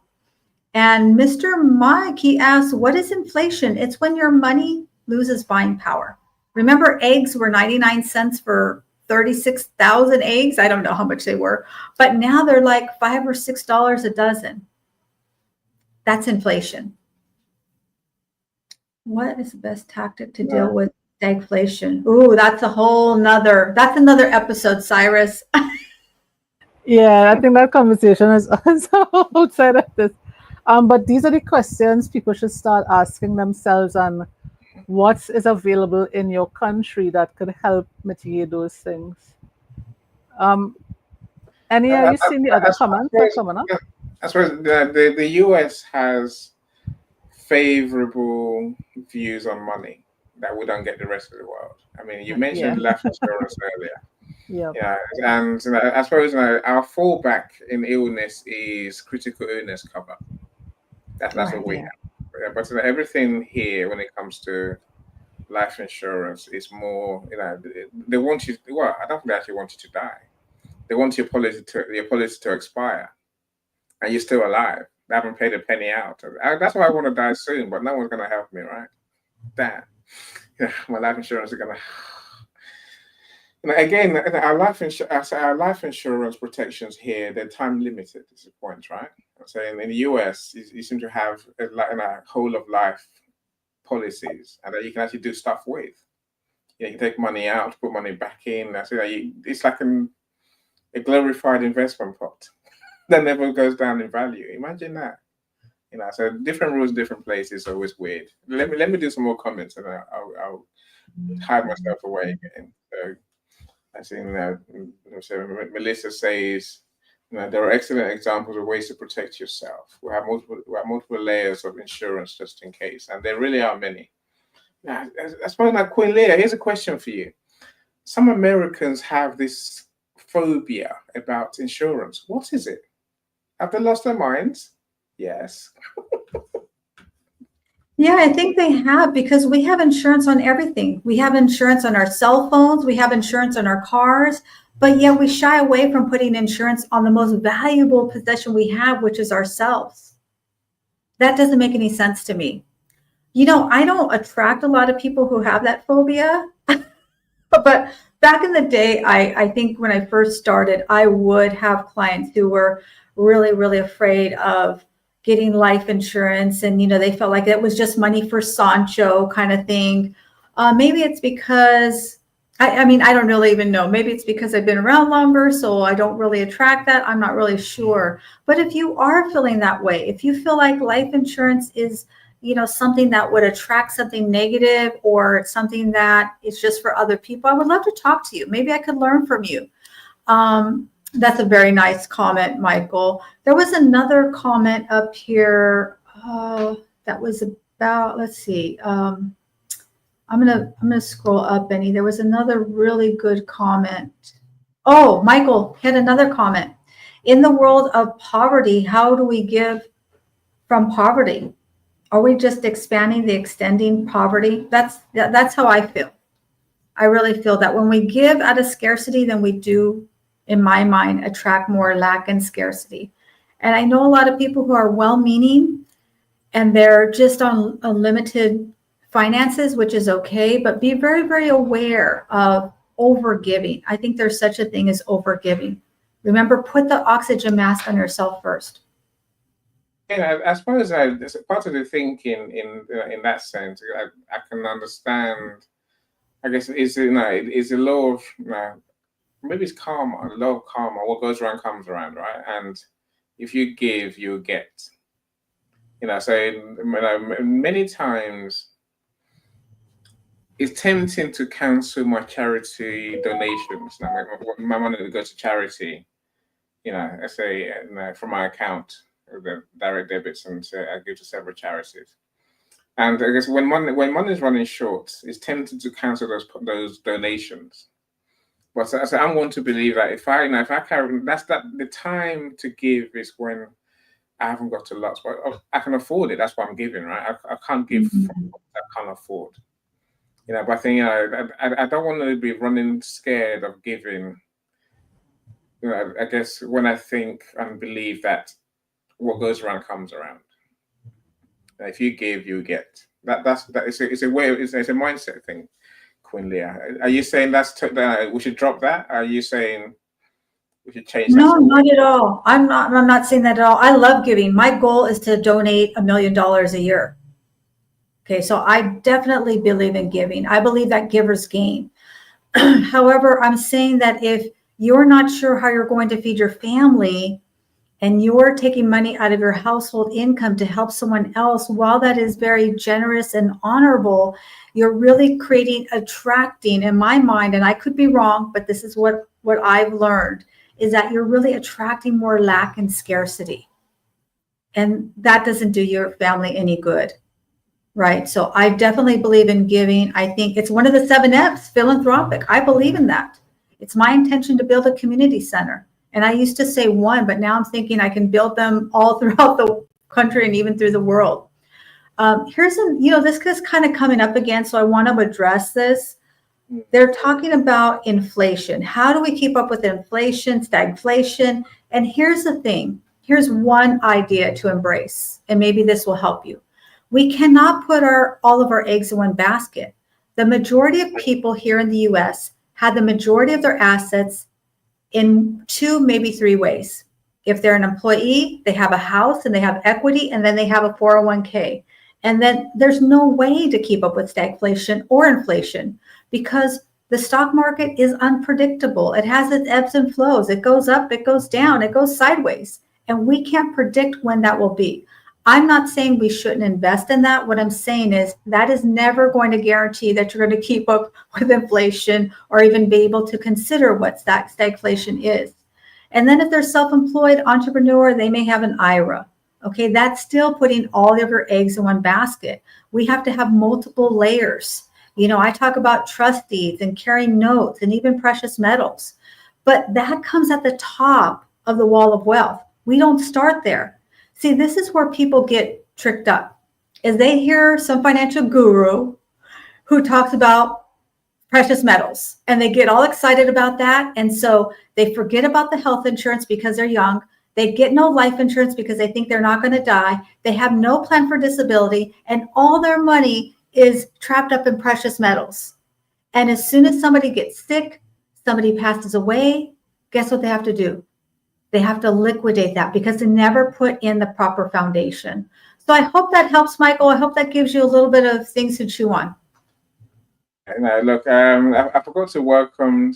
And Mr. Mike, he asks, what is inflation? It's when your money loses buying power. Remember, eggs were 99 cents for 36,000 eggs. I don't know how much they were, but now they're like $5 or $6 a dozen. That's inflation. What is the best tactic to deal with stagflation? Ooh, that's another episode, Cyrus. Yeah, I think that conversation is also outside of this. But these are the questions people should start asking themselves on what is available in your country that could help mitigate those things. Annie, have you seen the other comments that coming up? I suppose the US has favorable views on money that we don't get the rest of the world. I mean, you mentioned life insurance earlier. Yeah, and I suppose our fallback in illness is critical illness cover. That's what we have. But everything here, when it comes to life insurance, is more. They want you. Well, I don't think they actually want you to die. They want your policy to expire, and you're still alive. They haven't paid a penny out. That's why I want to die soon, but no one's going to help me, right? Damn. My life insurance is going to. Again, our life insurance protections here, they're time limited. Is the point, right? So in the US, you seem to have a whole of life policies, and that you can actually do stuff with. You can take money out, put money back in. It's like a glorified investment pot that never goes down in value. Imagine that. So different rules, different places, always weird. Let me do some more comments, and I'll hide myself away again. So I see Melissa says, there are excellent examples of ways to protect yourself. We have multiple layers of insurance just in case, and there really are many. Now, I suppose, like Queen Leah, here's a question for you. Some Americans have this phobia about insurance. What is it? Have they lost their minds? Yes. Yeah, I think they have, because we have insurance on everything. We have insurance on our cell phones. We have insurance on our cars, but yet we shy away from putting insurance on the most valuable possession we have, which is ourselves. That doesn't make any sense to me. I don't attract a lot of people who have that phobia. But back in the day, I think when I first started, I would have clients who were really, really afraid of getting life insurance. And, they felt like it was just money for Sancho kind of thing. Maybe it's because, I mean, I don't really even know. Maybe it's because I've been around longer, so I don't really attract that. I'm not really sure. But if you are feeling that way, if you feel like life insurance is something that would attract something negative or something that is just for other people, I would love to talk to you. Maybe I could learn from you. That's a very nice comment, Michael. There was another comment up here that was about, let's see. I'm gonna scroll up, Benny. There was another really good comment. Oh, Michael had another comment. In the world of poverty, how do we give from poverty? Are we just expanding the extending poverty? That's how I feel. I really feel that when we give out of scarcity, then we do, in my mind, attract more lack and scarcity. And I know a lot of people who are well-meaning and they're just on a limited finances, which is okay, but be very, very aware of overgiving. I think there's such a thing as overgiving. Remember, put the oxygen mask on yourself first. Yeah, I suppose there's a part of the thinking in that sense. I can understand. I guess it's it's a law of maybe it's karma, a law of karma. What goes around comes around, right? And if you give, you get. So many times it's tempting to cancel my charity donations. Now, my money that goes to charity, I say from my account, the direct debits, and I give to several charities. And I guess when money is running short, it's tempting to cancel those donations. But so I'm going to believe that if I carry, the time to give is when I haven't got a lot, but I can afford it. That's why I'm giving, right? I can't give from what I can't afford. But I think I don't want to be running scared of giving. I guess when I think and believe that what goes around comes around. If you give, you get. It's a way. It's a mindset thing, Queen Leah. Are you saying we should drop that? Are you saying we should change that? No, not at all. I'm not saying that at all. I love giving. My goal is to donate $1 million a year. Okay, so I definitely believe in giving. I believe that givers gain. However, I'm saying that if you're not sure how you're going to feed your family and you're taking money out of your household income to help someone else, while that is very generous and honorable, you're really attracting, in my mind, and I could be wrong, but this is what I've learned, is that you're really attracting more lack and scarcity. And that doesn't do your family any good, right? So I definitely believe in giving. I think it's one of the 7 F's, philanthropic. I believe in that. It's my intention to build a community center. And I used to say 1, but now I'm thinking I can build them all throughout the country and even through the world. This is kind of coming up again, so I want to address this. They're talking about inflation. How do we keep up with inflation, stagflation? And here's the thing. Here's one idea to embrace, and maybe this will help you. We cannot put all of our eggs in one basket. The majority of people here in the U.S. had the majority of their assets in 2, maybe 3 ways. If they're an employee, they have a house and they have equity, and then they have a 401k. And then there's no way to keep up with stagflation or inflation because the stock market is unpredictable. It has its ebbs and flows. It goes up, it goes down, it goes sideways. And we can't predict when that will be. I'm not saying we shouldn't invest in that. What I'm saying is that is never going to guarantee that you're going to keep up with inflation or even be able to consider what stagflation is. And then if they're self-employed entrepreneur, they may have an IRA. Okay, that's still putting all of your eggs in one basket. We have to have multiple layers. I talk about trust deeds and carrying notes and even precious metals, but that comes at the top of the wall of wealth. We don't start there. See, this is where people get tricked up, is they hear some financial guru who talks about precious metals and they get all excited about that. And so they forget about the health insurance because they're young. They get no life insurance because they think they're not going to die. They have no plan for disability, and all their money is trapped up in precious metals. And as soon as somebody gets sick, somebody passes away, guess what they have to do? They have to liquidate that because they never put in the proper foundation. So I hope that helps, Michael. I hope that gives you a little bit of things to chew on. Look, I forgot to welcome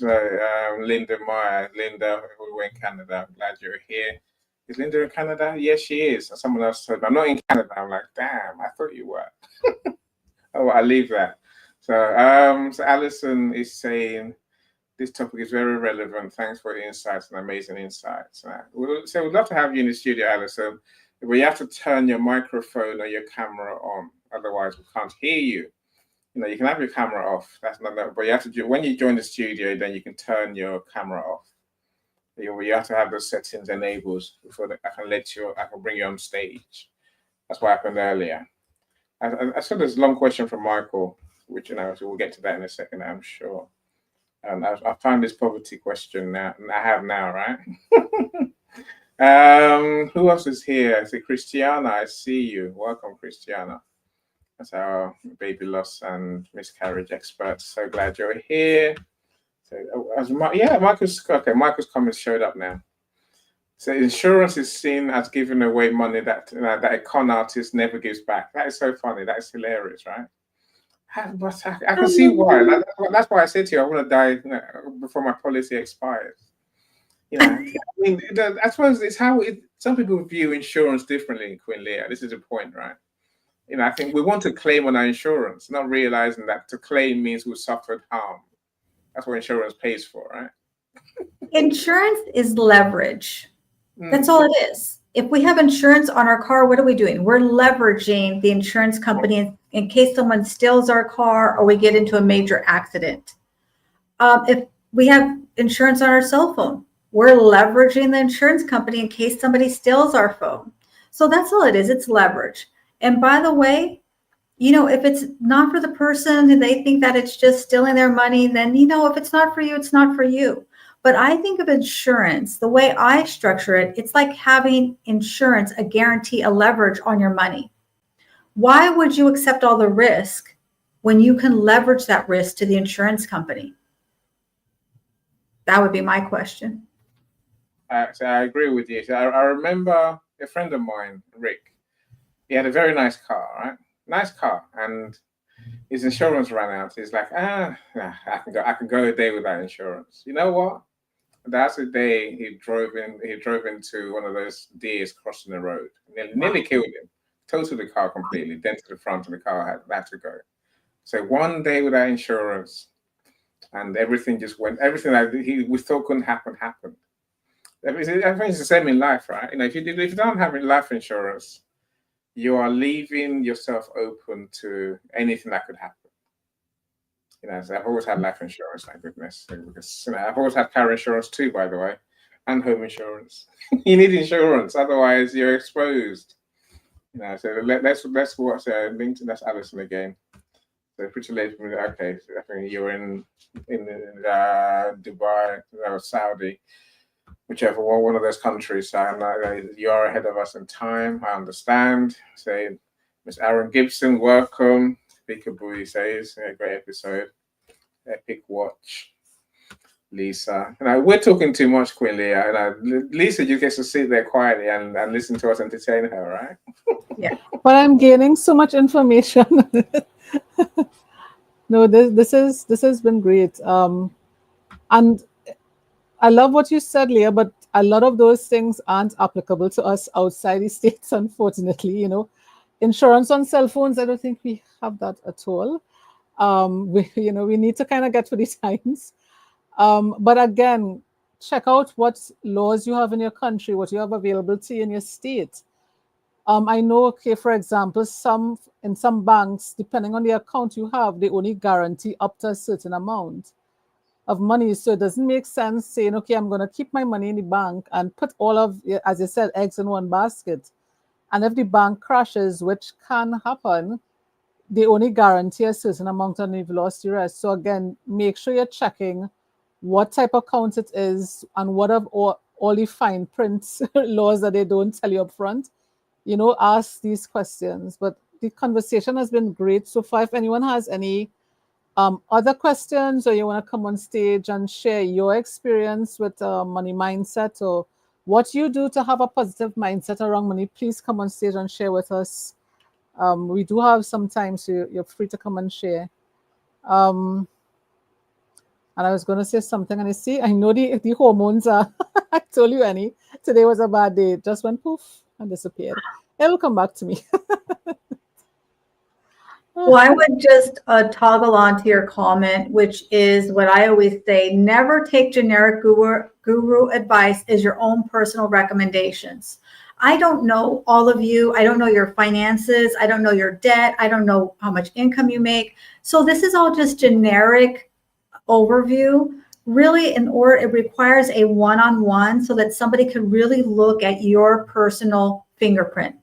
Linda Meyer. Linda, who were in Canada. I'm glad you're here. Is Linda in Canada? Yes, she is. Someone else told me, I'm not in Canada. I'm like, damn, I thought you were. Oh, well, I leave that. So Alison is saying, this topic is very relevant. Thanks for the insights and amazing insights. We'd love to have you in the studio, Alison. But you have to turn your microphone or your camera on. Otherwise, we can't hear you. You can have your camera off. That's not that, but you have to do when you join the studio. Then you can turn your camera off. You have to have those settings enabled before I can bring you on stage. That's what happened earlier. I saw this long question from Michael, which so we'll get to that in a second, I'm sure. And I found this poverty question now. I have now, right? Who else is here? I see Christiana. I see you. Welcome, Christiana. That's our baby loss and miscarriage expert. So glad you're here. So, Marcus. Okay, Marcus' comments showed up now. So insurance is seen as giving away money that a con artist never gives back. That is so funny. That is hilarious, right? But I can see why. That's why I said to you, I want to die before my policy expires. I mean, I suppose it's how some people view insurance differently. Queen Leah, this is the point, right? I think we want to claim on our insurance, not realizing that to claim means we've suffered harm. That's what insurance pays for, right? Insurance is leverage. That's all it is. If we have insurance on our car, what are we doing? We're leveraging the insurance company in case someone steals our car or we get into a major accident. If we have insurance on our cell phone, we're leveraging the insurance company in case somebody steals our phone. So that's all it is. It's leverage. And by the way, if it's not for the person and they think that it's just stealing their money, then, if it's not for you, it's not for you. But I think of insurance, the way I structure it, it's like having insurance, a guarantee, a leverage on your money. Why would you accept all the risk when you can leverage that risk to the insurance company? That would be my question. So I agree with you. So I remember a friend of mine, Rick. He had a very nice car, right? Nice car, and his insurance ran out. He's like, I can go a day without insurance. You know what? That's the day he drove into one of those deers crossing the road. Nearly killed him. Totaled the car completely, dented the front of the car, had to go. So one day without insurance, and everything that we thought couldn't happen happened. I think it's the same in life, right? If you don't have life insurance, you are leaving yourself open to anything that could happen. So I've always had life insurance, thank goodness. Because I've always had car insurance too, by the way, and home insurance. You need insurance, otherwise you're exposed. So let's watch LinkedIn. That's Alison again. So pretty late for me. Okay, so I think you're in Dubai or Saudi, whichever one of those countries. So you are ahead of us in time. I understand. Say, Miss Aaron Gibson, welcome. Peekaboo says, great episode. Epic watch. Lisa. We're talking too much, Queen Leah. Lisa just gets to sit there quietly and listen to us entertain her, right? Yeah. But I'm gaining so much information. No, this has been great. And I love what you said, Leah, but a lot of those things aren't applicable to us outside the States, unfortunately. Insurance on cell phones, I don't think we have that at all. We need to kind of get to the times. But again, check out what laws you have in your country, what you have availability in your state. I know, okay, for example, in some banks, depending on the account you have, they only guarantee up to a certain amount of money. So it doesn't make sense saying, okay, I'm going to keep my money in the bank and put all of, as you said, eggs in one basket. And if the bank crashes, which can happen, they only guarantee a certain amount and you've lost the rest. So again, make sure you're checking what type of account it is and what of all the fine print laws that they don't tell you up front. Ask these questions. But the conversation has been great so far. If anyone has any Other questions, or you want to come on stage and share your experience with money mindset, or what you do to have a positive mindset around money, please come on stage and share with us. We do have some time, so you're free to come and share. And I was going to say something, and I know the hormones are, I told you, Annie, today was a bad day. It just went poof and disappeared. It will come back to me. Well, I would just toggle on to your comment, which is what I always say, never take generic guru advice as your own personal recommendations. I don't know all of you. I don't know your finances. I don't know your debt. I don't know how much income you make. So this is all just generic overview. Really, it requires a one-on-one so that somebody can really look at your personal fingerprint.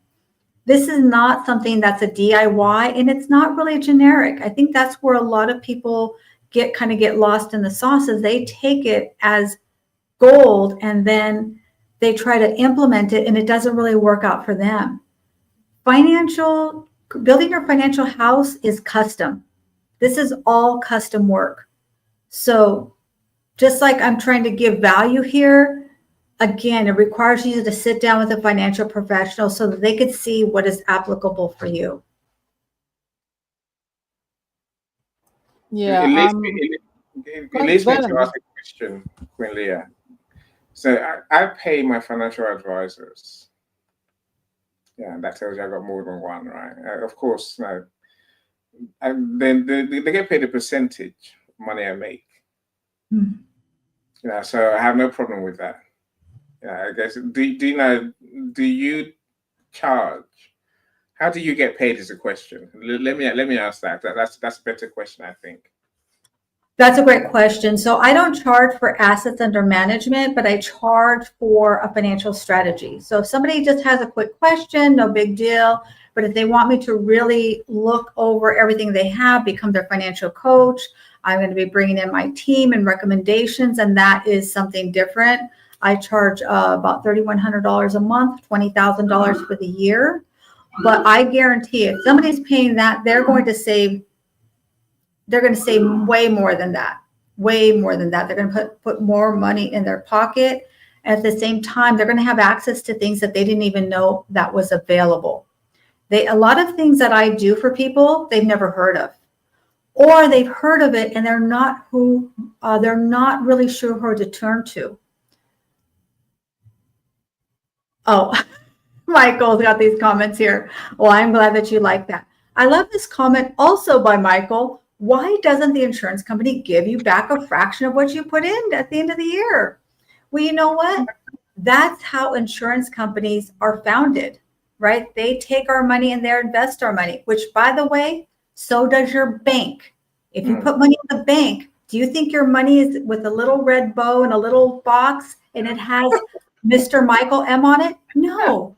This is not something that's a DIY, and it's not really generic. I think that's where a lot of people get lost in the sauce, is they take it as gold and then they try to implement it and it doesn't really work out for them. Building your financial house is custom. This is all custom work. So just like I'm trying to give value here, again, it requires you to sit down with a financial professional so that they could see what is applicable for you. Yeah. It leads me to ask a question, Queen Leah. So I pay my financial advisors. Yeah, that tells you I got more than one, right? Of course, no. And then they get paid a percentage of money I make. Yeah, so I have no problem with that. Yeah, I guess. Do you charge? How do you get paid is a question. Let me ask that. That's a better question, I think. That's a great question. So I don't charge for assets under management, but I charge for a financial strategy. So if somebody just has a quick question, no big deal. But if they want me to really look over everything they have, become their financial coach, I'm going to be bringing in my team and recommendations, and that is something different. I charge about $3,100 a month, $20,000 for the year. But I guarantee if somebody's paying that, they're going to save way more than that. Way more than that. They're going to put more money in their pocket. At the same time, they're going to have access to things that they didn't even know that was available. A lot of things that I do for people, they've never heard of. Or they've heard of it and they're not really sure who to turn to. Oh, Michael's got these comments here. Well, I'm glad that you like that. I love this comment also by Michael. Why doesn't the insurance company give you back a fraction of what you put in at the end of the year? Well, you know what? That's how insurance companies are founded, right? They take our money and they invest our money, which, by the way, so does your bank. If you put money in the bank, do you think your money is with a little red bow and a little box and it has Mr. Michael M on it? No.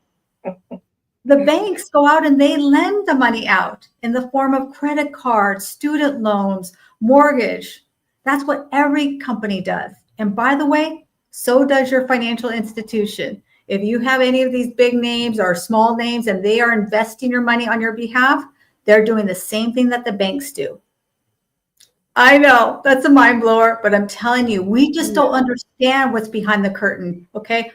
The banks go out and they lend the money out in the form of credit cards, student loans, mortgage. That's what every company does. And by the way, so does your financial institution. If you have any of these big names or small names and they are investing your money on your behalf, they're doing the same thing that the banks do. I know that's a mind blower, but I'm telling you, we just don't understand what's behind the curtain. Okay.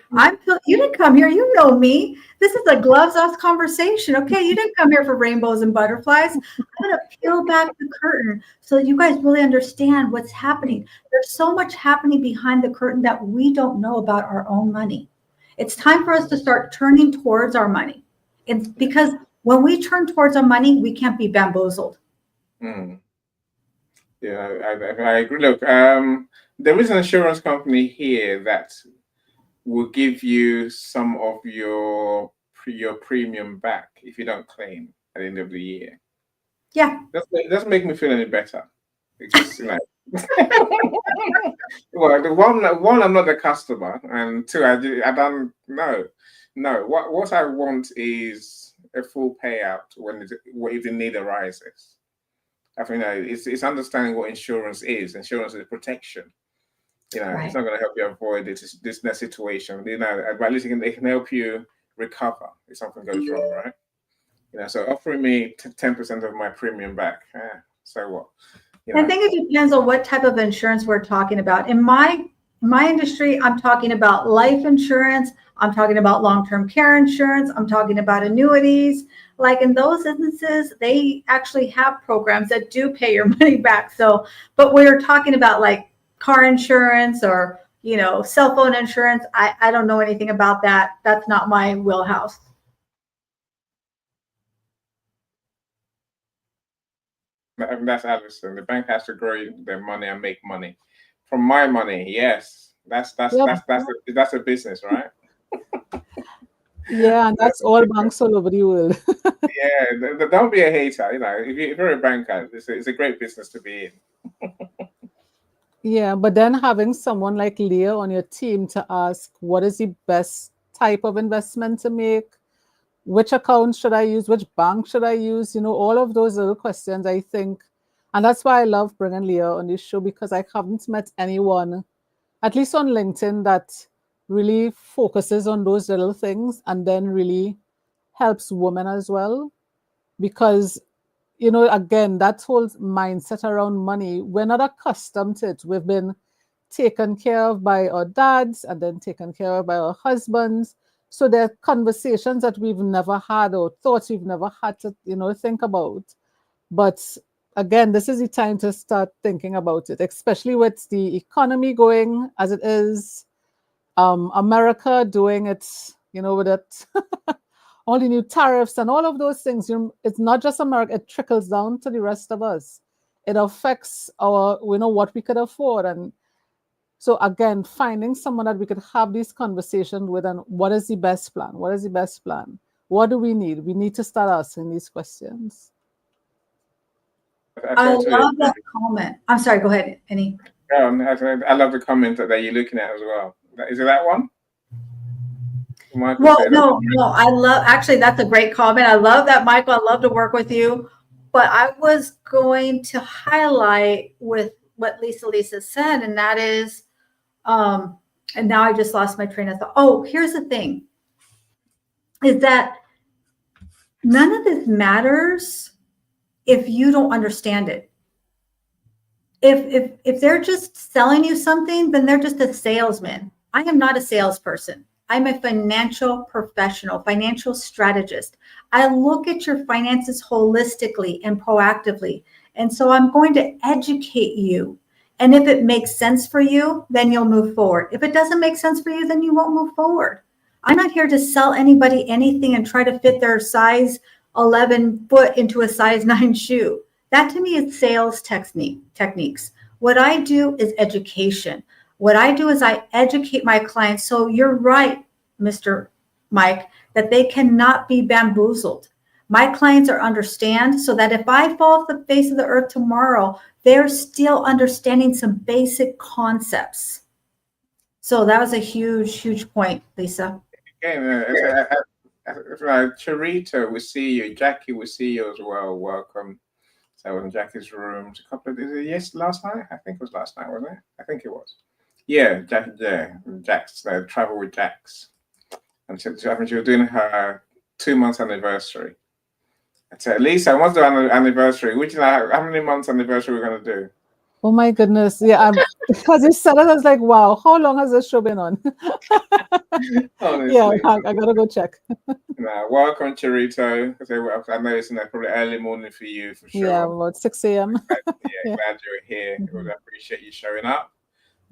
You didn't come here. You know me. This is a gloves off conversation. Okay. You didn't come here for rainbows and butterflies. I'm going to peel back the curtain so that you guys really understand what's happening. There's so much happening behind the curtain that we don't know about our own money. It's time for us to start turning towards our money. It's because when we turn towards our money, we can't be bamboozled. Yeah, I agree. Look, there is an insurance company here that will give you some of your premium back if you don't claim at the end of the year. Yeah. Doesn't make me feel any better because well, the one I'm not a customer, and two, I don't know. No, what I want is a full payout if the need arises. I think it's understanding what insurance is. Insurance is protection. Right. It's not going to help you avoid this situation. But at least it can help you recover if something goes wrong, right? So offering me 10% of my premium back, so what? You know? I think it depends on what type of insurance we're talking about. In my industry, I'm talking about life insurance. I'm talking about long-term care insurance. I'm talking about annuities. Like in those instances, they actually have programs that do pay your money back. So, but we're talking about like car insurance or, cell phone insurance. I don't know anything about that. That's not my wheelhouse. And that's Allison. The bank has to grow their money and make money. From my money, yes. That's a business, right? Yeah, and that's all banks all over the world. Yeah, don't be a hater. If you're a banker, it's a great business to be in. Yeah, but then having someone like Leah on your team to ask what is the best type of investment to make, which account should I use, which bank should I use, all of those little questions, I think. And that's why I love bringing Leah on this show, because I haven't met anyone, at least on LinkedIn, that really focuses on those little things and then really helps women as well. Because, again, that whole mindset around money, we're not accustomed to it. We've been taken care of by our dads and then taken care of by our husbands. So there are conversations that we've never had or thoughts we've never had to, think about. But again, this is the time to start thinking about it, especially with the economy going as it is, America doing it, with it, all the new tariffs and all of those things. It's not just America, it trickles down to the rest of us. It affects our, what we could afford. And so again, finding someone that we could have these conversations with, and what is the best plan? What is the best plan? What do we need? We need to start asking these questions. I love that comment. I'm sorry, go ahead, Annie. I love the comment that you're looking at as well. Is it that one? Well, no, actually, that's a great comment. I love that, Michael. I love to work with you. But I was going to highlight with what Lisa said, and that is, and now I just lost my train of thought. Oh, here's the thing, is that none of this matters if you don't understand it. If they're just selling you something, then they're just a salesman. I am not a salesperson. I'm a financial professional, financial strategist. I look at your finances holistically and proactively. And so I'm going to educate you. And if it makes sense for you, then you'll move forward. If it doesn't make sense for you, then you won't move forward. I'm not here to sell anybody anything and try to fit their size 11 foot into a size 9 shoe. That to me is sales techniques. What I do is education. What I do is I educate my clients. So you're right, Mr. Mike, that they cannot be bamboozled. My clients are understand so that if I fall off the face of the earth tomorrow, they're still understanding some basic concepts. So that was a huge, huge point, Lisa. Okay, Charito, we see you. Jackie, we see you as well. Welcome. So I was in Jackie's room a couple of days. Yes, last night. I think it was last night, wasn't it? I think it was. Yeah, Jack's travel with Jax, and she was doing her 2 months anniversary. I said, Lisa, what's the anniversary? How many months anniversary we're gonna do? Oh my goodness! Yeah, because you said it, I was like, wow, how long has this show been on? Honestly. Yeah, I gotta go check. Welcome, Charito. I know it's probably early morning for you, for sure. Yeah, about 6 a.m. Glad you're here. We appreciate you showing up.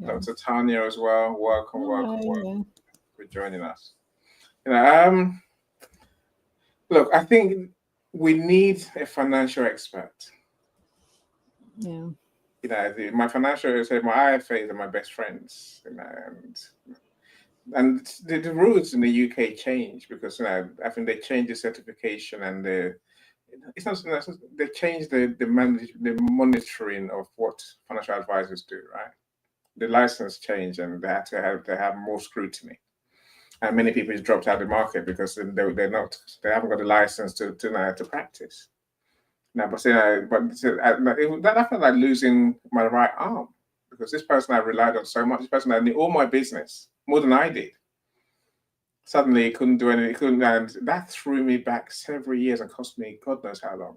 Dr. Tanya as well. Welcome for joining us. Look, I think we need a financial expert. Yeah. My financial, my IFAs are my best friends. And the rules in the UK change because I think they changed the certification and they changed the monitoring of what financial advisors do, right? The license changed and they have more scrutiny. And many people just dropped out of the market because they haven't got the license to practice. Now, but that felt like losing my right arm because this person I relied on so much. This person I knew all my business more than I did. Suddenly, he couldn't do anything. And that threw me back several years and cost me God knows how long.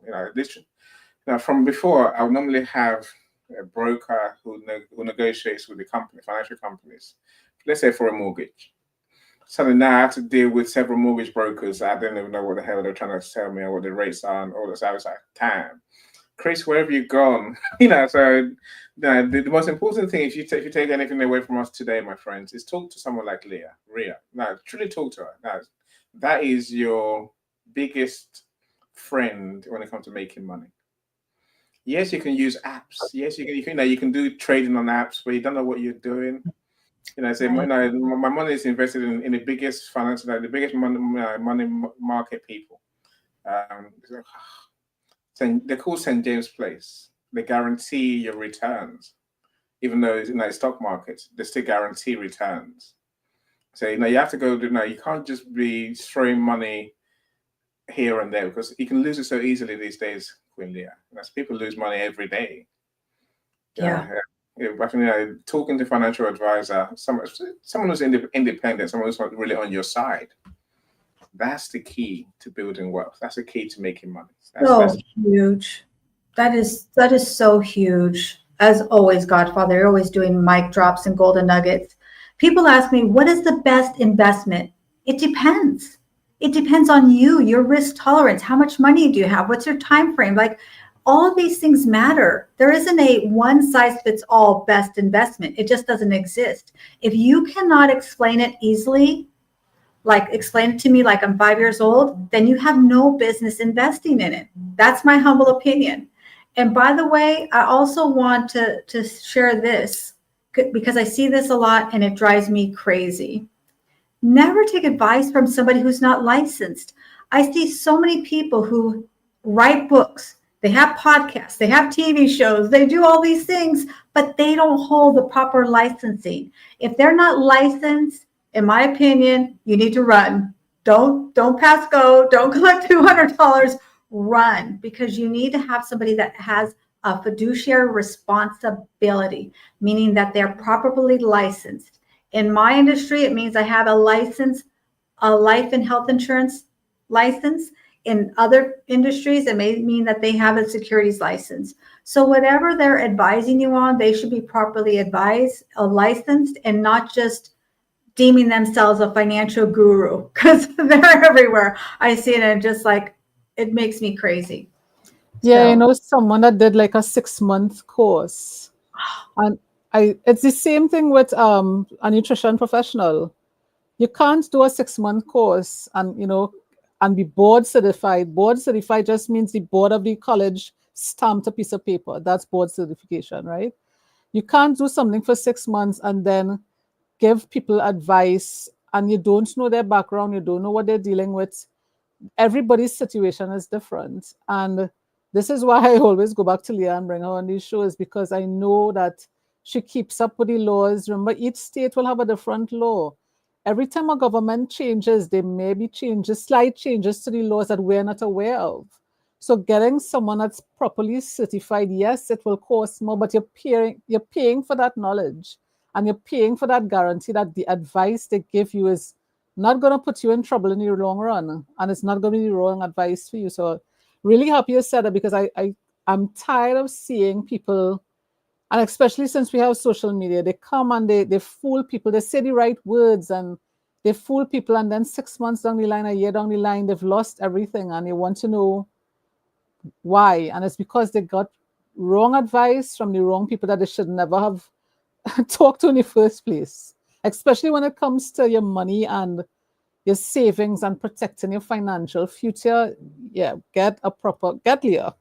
From before, I would normally have a broker who negotiates with the company, financial companies, let's say for a mortgage. So now I have to deal with several mortgage brokers. I don't even know what the hell they're trying to tell me or what the rates are and all this. I was like, damn, Chris, where have you gone? So the most important thing, if you take anything away from us today, my friends, is talk to someone like Ria. No, truly talk to her. No, that is your biggest friend when it comes to making money. Yes, you can use apps. Yes, you can do trading on apps, but you don't know what you're doing. Say my money is invested in the biggest financial, the biggest money market people. They're called St. James Place. They guarantee your returns, even though it's stock markets, they still guarantee returns. So you have to go. You can't just be throwing money here and there because you can lose it so easily these days, Queen Leah. People lose money every day. Yeah. Talking to financial advisor, someone who's independent, someone who's not really on your side. That's the key to building wealth. That's the key to making money. That's huge. That is so huge. As always, Godfather, you're always doing mic drops and golden nuggets. People ask me, what is the best investment? It depends. It depends on you, your risk tolerance. How much money do you have? What's your time frame? Like, all of these things matter. There isn't a one size fits all best investment. It just doesn't exist. If you cannot explain it easily, like explain it to me like I'm 5 years old, then you have no business investing in it. That's my humble opinion. And by the way, I also want to share this because I see this a lot and it drives me crazy. Never take advice from somebody who's not licensed. I see so many people who write books, they have podcasts, they have TV shows, they do all these things, but they don't hold the proper licensing. If they're not licensed, in my opinion, you need to run. Don't pass go. Don't collect $200. Run, because you need to have somebody that has a fiduciary responsibility, meaning that they're properly licensed. In my industry, it means I have a license, a life and health insurance license. In other industries, it may mean that they have a securities license. So whatever they're advising you on, they should be properly advised, licensed, and not just deeming themselves a financial guru, because they're everywhere. I see it and just like, it makes me crazy. Yeah, someone that did like a 6-month course. And it's the same thing with a nutrition professional. You can't do a 6-month course and be board certified. Board certified just means the board of the college stamped a piece of paper. That's board certification, right? You can't do something for 6 months and then give people advice and you don't know their background, you don't know what they're dealing with. Everybody's situation is different. And this is why I always go back to Leah and bring her on these shows, because I know that she keeps up with the laws. Remember, each state will have a different law. Every time a government changes, there may be slight changes to the laws that we're not aware of. So getting someone that's properly certified, yes, it will cost more, but you're paying for that knowledge. And you're paying for that guarantee that the advice they give you is not going to put you in trouble in the long run. And it's not going to be the wrong advice for you. So really happy you said that, because I'm tired of seeing people, and especially since we have social media, they come and they fool people. They say the right words and they fool people. And then 6 months down the line, a year down the line, they've lost everything. And they want to know why. And it's because they got wrong advice from the wrong people that they should never have talk to in the first place, especially when it comes to your money and your savings and protecting your financial future. Yeah, get Leah.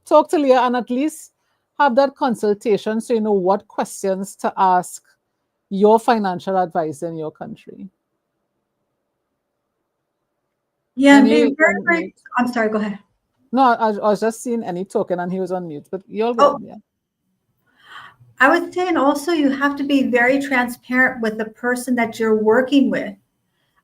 Talk to Leah and at least have that consultation so you know what questions to ask your financial advisor in your country. Yeah, I'm sorry, go ahead. No, I was just seeing any talking and he was on mute, but you're good. Yeah. I would say, and also you have to be very transparent with the person that you're working with.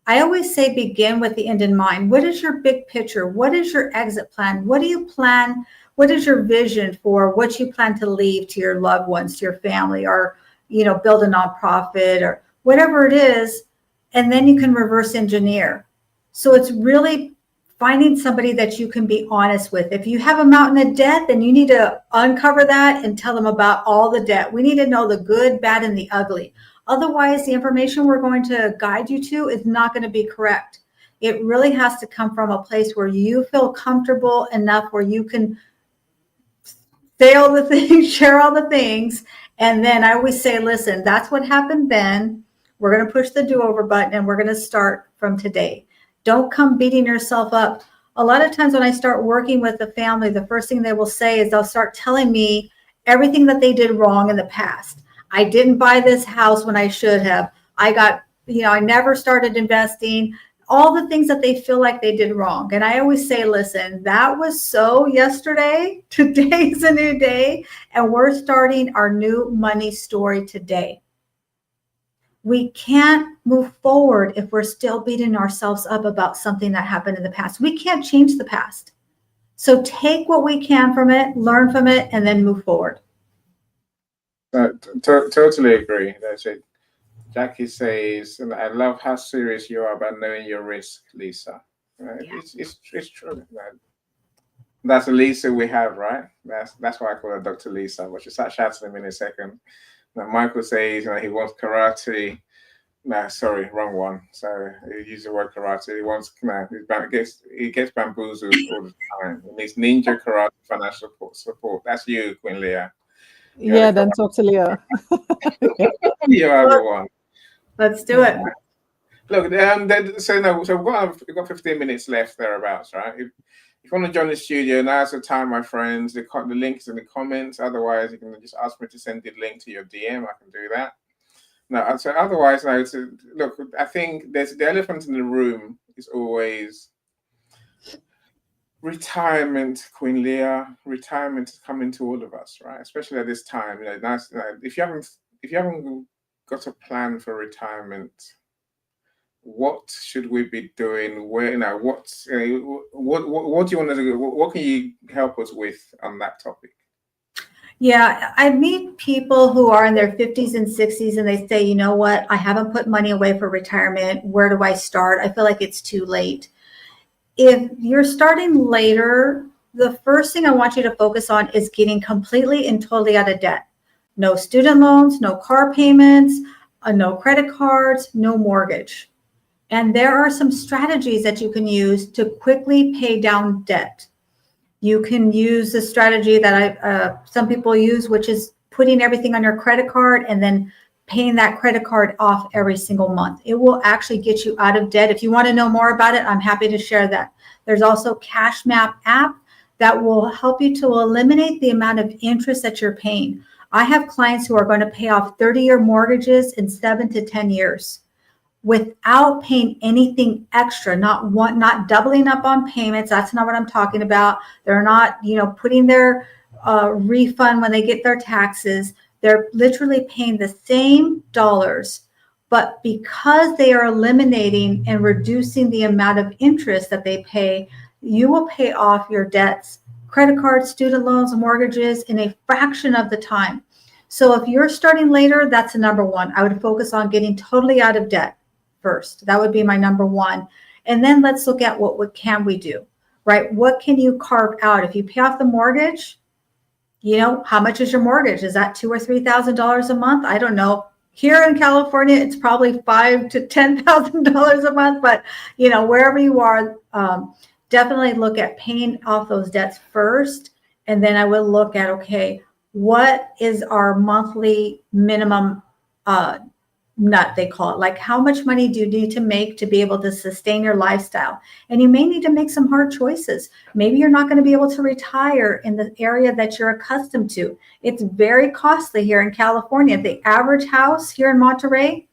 I always say begin with the end in mind. What is your big picture? What is your exit plan? What do you plan? What is your vision for what you plan to leave to your loved ones, to your family, or build a nonprofit or whatever it is, and then you can reverse engineer. So it's really finding somebody that you can be honest with. If you have a mountain of debt, then you need to uncover that and tell them about all the debt. We need to know the good, bad, and the ugly. Otherwise, the information we're going to guide you to is not going to be correct. It really has to come from a place where you feel comfortable enough where you can say all the things, share all the things. And then I always say, listen, that's what happened then. We're going to push the do-over button and we're going to start from today. Don't come beating yourself up. A lot of times when I start working with the family, the first thing they will say is they'll start telling me everything that they did wrong in the past. I didn't buy this house when I should have. I never started investing. All the things that they feel like they did wrong. And I always say, listen, that was so yesterday. Today's a new day. And we're starting our new money story today. We can't move forward if we're still beating ourselves up about something that happened in the past. We can't change the past. So take what we can from it, learn from it, and then move forward. Totally agree. That's it. Jackie says, and I love how serious you are about knowing your risk, Lisa. Yeah. It's true. That's a Lisa we have, right? That's why I call her Dr. Lisa, but she'll start shouting him in a second. Now, Michael says he wants karate. No, sorry, wrong one. So he used the word karate. He wants he gets bamboozled all the time. He needs ninja karate financial support. That's you, Queen Leah. Yeah, then talk to Leah. You are the one. Let's do it. Look, so we've got 15 minutes left thereabouts, right? If you want to join the studio, now's the time, my friends. The link is in the comments. Otherwise, you can just ask me to send the link to your DM. I can do that. No, so otherwise, look, I think there's the elephant in the room is always retirement, Queen Leah. Retirement is coming to all of us, right? Especially at this time. If you haven't got a plan for retirement, what should we be doing? What do you want to do? What can you help us with on that topic? Yeah, I meet people who are in their 50s and 60s and they say, you know what, I haven't put money away for retirement. Where do I start? I feel like it's too late. If you're starting later, the first thing I want you to focus on is getting completely and totally out of debt. No student loans, no car payments, no credit cards, no mortgage. And there are some strategies that you can use to quickly pay down debt. You can use the strategy that some people use, which is putting everything on your credit card and then paying that credit card off every single month. It will actually get you out of debt. If you want to know more about it, I'm happy to share that. There's also Cash Map app that will help you to eliminate the amount of interest that you're paying. I have clients who are going to pay off 30-year mortgages in 7 to 10 years. Without paying anything extra, not doubling up on payments. That's not what I'm talking about. They're not, putting their refund when they get their taxes. They're literally paying the same dollars, but because they are eliminating and reducing the amount of interest that they pay, you will pay off your debts, credit cards, student loans, mortgages in a fraction of the time. So if you're starting later, that's the number one. I would focus on getting totally out of debt first. That would be my number one. And then let's look at what can we do, right? What can you carve out? If you pay off the mortgage, how much is your mortgage? Is that $2,000 or $3,000 a month? I don't know. Here in California, it's probably $5,000 to $10,000 a month, but wherever you are, definitely look at paying off those debts first. And then I would look at, okay, what is our monthly minimum nut, they call it? Like, how much money do you need to make to be able to sustain your lifestyle? And you may need to make some hard choices. Maybe you're not going to be able to retire in the area that you're accustomed to. It's very costly here in California. The average house here in Monterey,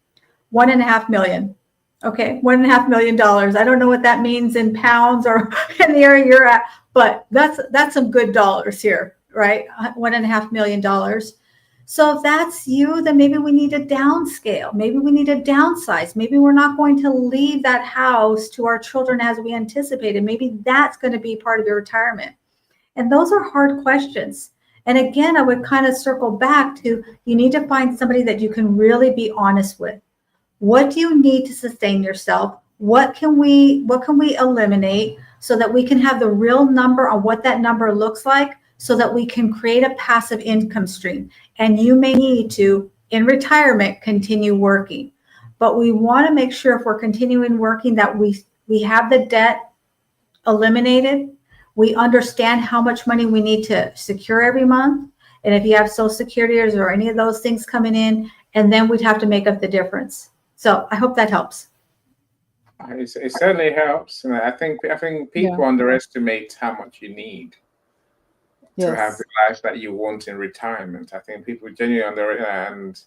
$1.5 million. Okay, $1.5 million. I don't know what that means in pounds or in the area you're at, but that's some good dollars here, right? $1.5 million. So if that's you, then maybe we need to downscale. Maybe we need to downsize. Maybe we're not going to leave that house to our children as we anticipated. Maybe that's going to be part of your retirement. And those are hard questions. And again, I would kind of circle back to, you need to find somebody that you can really be honest with. What do you need to sustain yourself? What can we eliminate so that we can have the real number on what that number looks like, so that we can create a passive income stream. And you may need to, in retirement, continue working. But we want to make sure if we're continuing working that we have the debt eliminated. We understand how much money we need to secure every month. And if you have Social Security or any of those things coming in, and then we'd have to make up the difference. So I hope that helps. It certainly helps. And I think people underestimate how much you need to have the life that you want in retirement. I think people genuinely and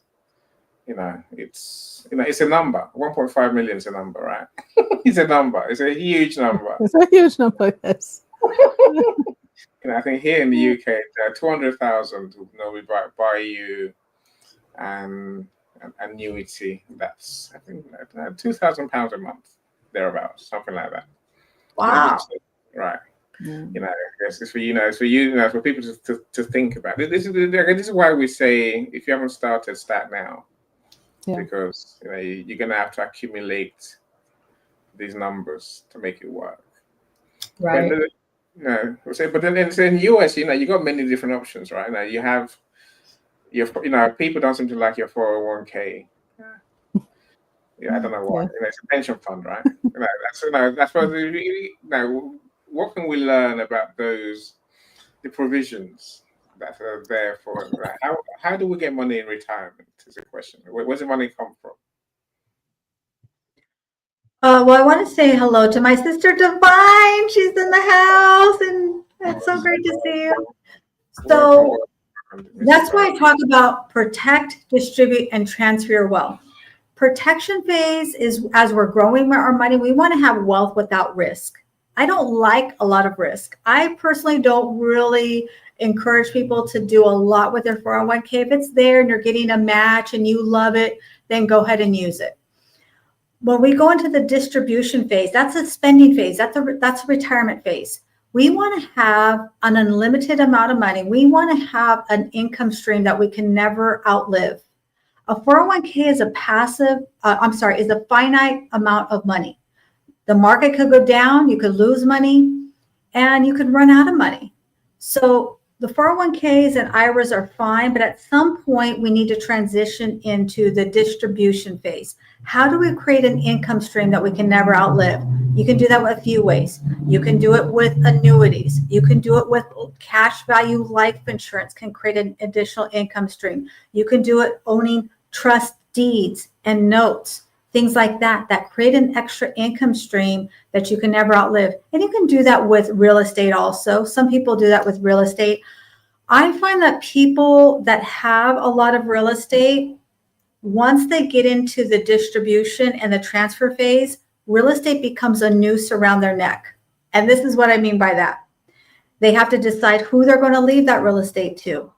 it's a number. 1.5 million is a number, right? It's a number. It's a huge number. It's a huge number, yes. I think here in the UK, 200,000 will buy you an annuity. That's, I think, £2,000 a month, thereabouts, something like that. Wow. Right. I guess it's for it's for people to think about. This is why we say, if you haven't started, start now. Yeah. Because you're going to have to accumulate these numbers to make it work. Right. But then in the US, you got many different options, right? Now you have people don't seem to like your 401k. I don't know why. Yeah. It's a pension fund, right? That's what what can we learn about the provisions that are there for how do we get money in retirement is the question. Where's the money come from? Well, I want to say hello to my sister Divine. She's in the house, and it's so great to see you. So that's why I talk about protect, distribute, and transfer your wealth. Protection phase is as we're growing our money, we want to have wealth without risk. I don't like a lot of risk. I personally don't really encourage people to do a lot with their 401k. If it's there and you're getting a match and you love it, then go ahead and use it. When we go into the distribution phase, that's a spending phase. That's a retirement phase. We want to have an unlimited amount of money. We want to have an income stream that we can never outlive. A 401k is is a finite amount of money. The market could go down, you could lose money, and you could run out of money. So the 401ks and IRAs are fine, but at some point we need to transition into the distribution phase. How do we create an income stream that we can never outlive? You can do that with a few ways. You can do it with annuities. You can do it with cash value life insurance, can create an additional income stream. You can do it owning trust deeds and notes, things like that create an extra income stream that you can never outlive. And you can do that with real estate also. Some people do that with real estate. I find that people that have a lot of real estate, once they get into the distribution and the transfer phase, real estate becomes a noose around their neck. And this is what I mean by that. They have to decide who they're going to leave that real estate to.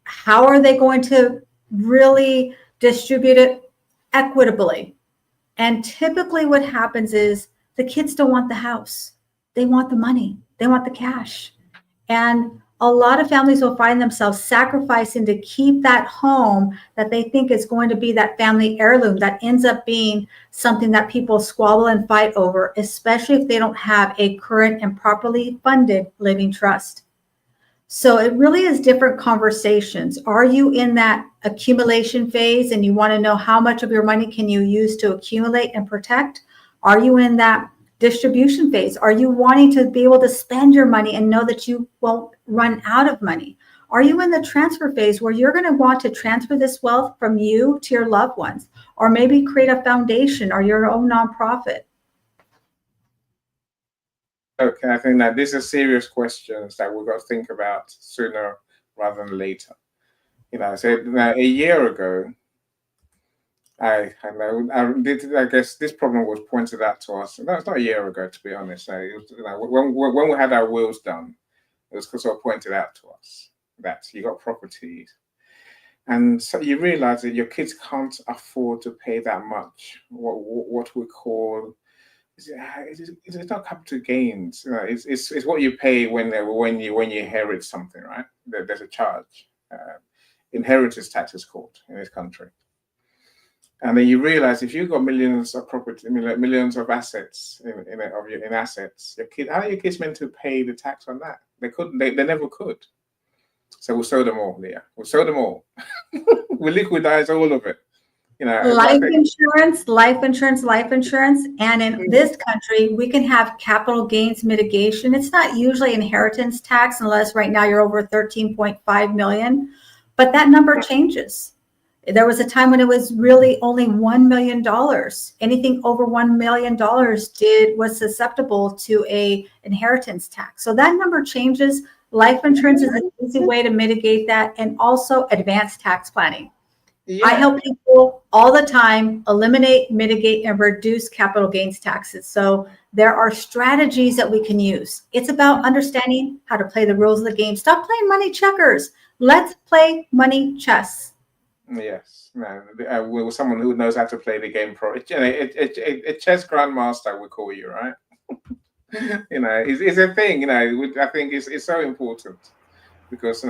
How are they going to really distribute it equitably? And typically what happens is the kids don't want the house. They want the money. They want the cash. And a lot of families will find themselves sacrificing to keep that home that they think is going to be that family heirloom that ends up being something that people squabble and fight over, especially if they don't have a current and properly funded living trust. So it really is different conversations. Are you in that accumulation phase and you want to know how much of your money can you use to accumulate and protect? Are you in that distribution phase? Are you wanting to be able to spend your money and know that you won't run out of money? Are you in the transfer phase where you're going to want to transfer this wealth from you to your loved ones, or maybe create a foundation or your own nonprofit? Okay, I think that these are serious questions that we've got to think about sooner rather than later. So a year ago, I guess this problem was pointed out to us. No, it's not a year ago, to be honest. It was, when we had our wills done, it was sort of pointed out to us that you got properties, and so you realize that your kids can't afford to pay that much. What we call it's not capital gains. It's what you pay when you inherit something, right? There's a charge. Inheritance tax is called in this country. And then you realize if you've got millions of property, millions of assets in assets, your kid, how are your kids meant to pay the tax on that? They couldn't. They never could. So we'll sell them all, Leah. We'll sell them all. We'll liquidize all of it. You know, Life insurance, life insurance, life insurance. And in this country, we can have capital gains mitigation. It's not usually inheritance tax unless right now you're over 13.5 million, but that number changes. There was a time when it was really only $1 million. Anything over $1 million was susceptible to a inheritance tax. So that number changes. Life insurance is an easy way to mitigate that, and also advanced tax planning. Yeah. I help people all the time eliminate, mitigate, and reduce capital gains taxes. So there are strategies that we can use. It's about understanding how to play the rules of the game. Stop playing money checkers. Let's play money chess. Yes, no, with someone who knows how to play the game pro. A chess grandmaster, we call you, right? You know, it's a thing. You know, I think it's so important because we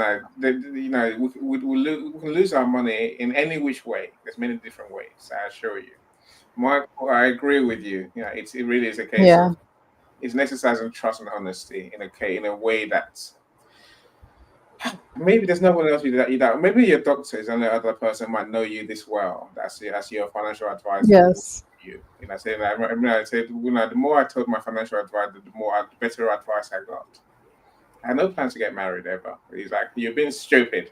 can lose our money in any which way. There's many different ways. I assure you, Michael. I agree with you. You know, it really is a case of it's exercising trust and honesty in a way that maybe there's no one else that maybe your doctors and the other person might know you this well. That's your financial advisor. Yes. You know, I said, the more I told my financial advisor, the better advice I got. I had no plans to get married ever. He's like, you're being stupid.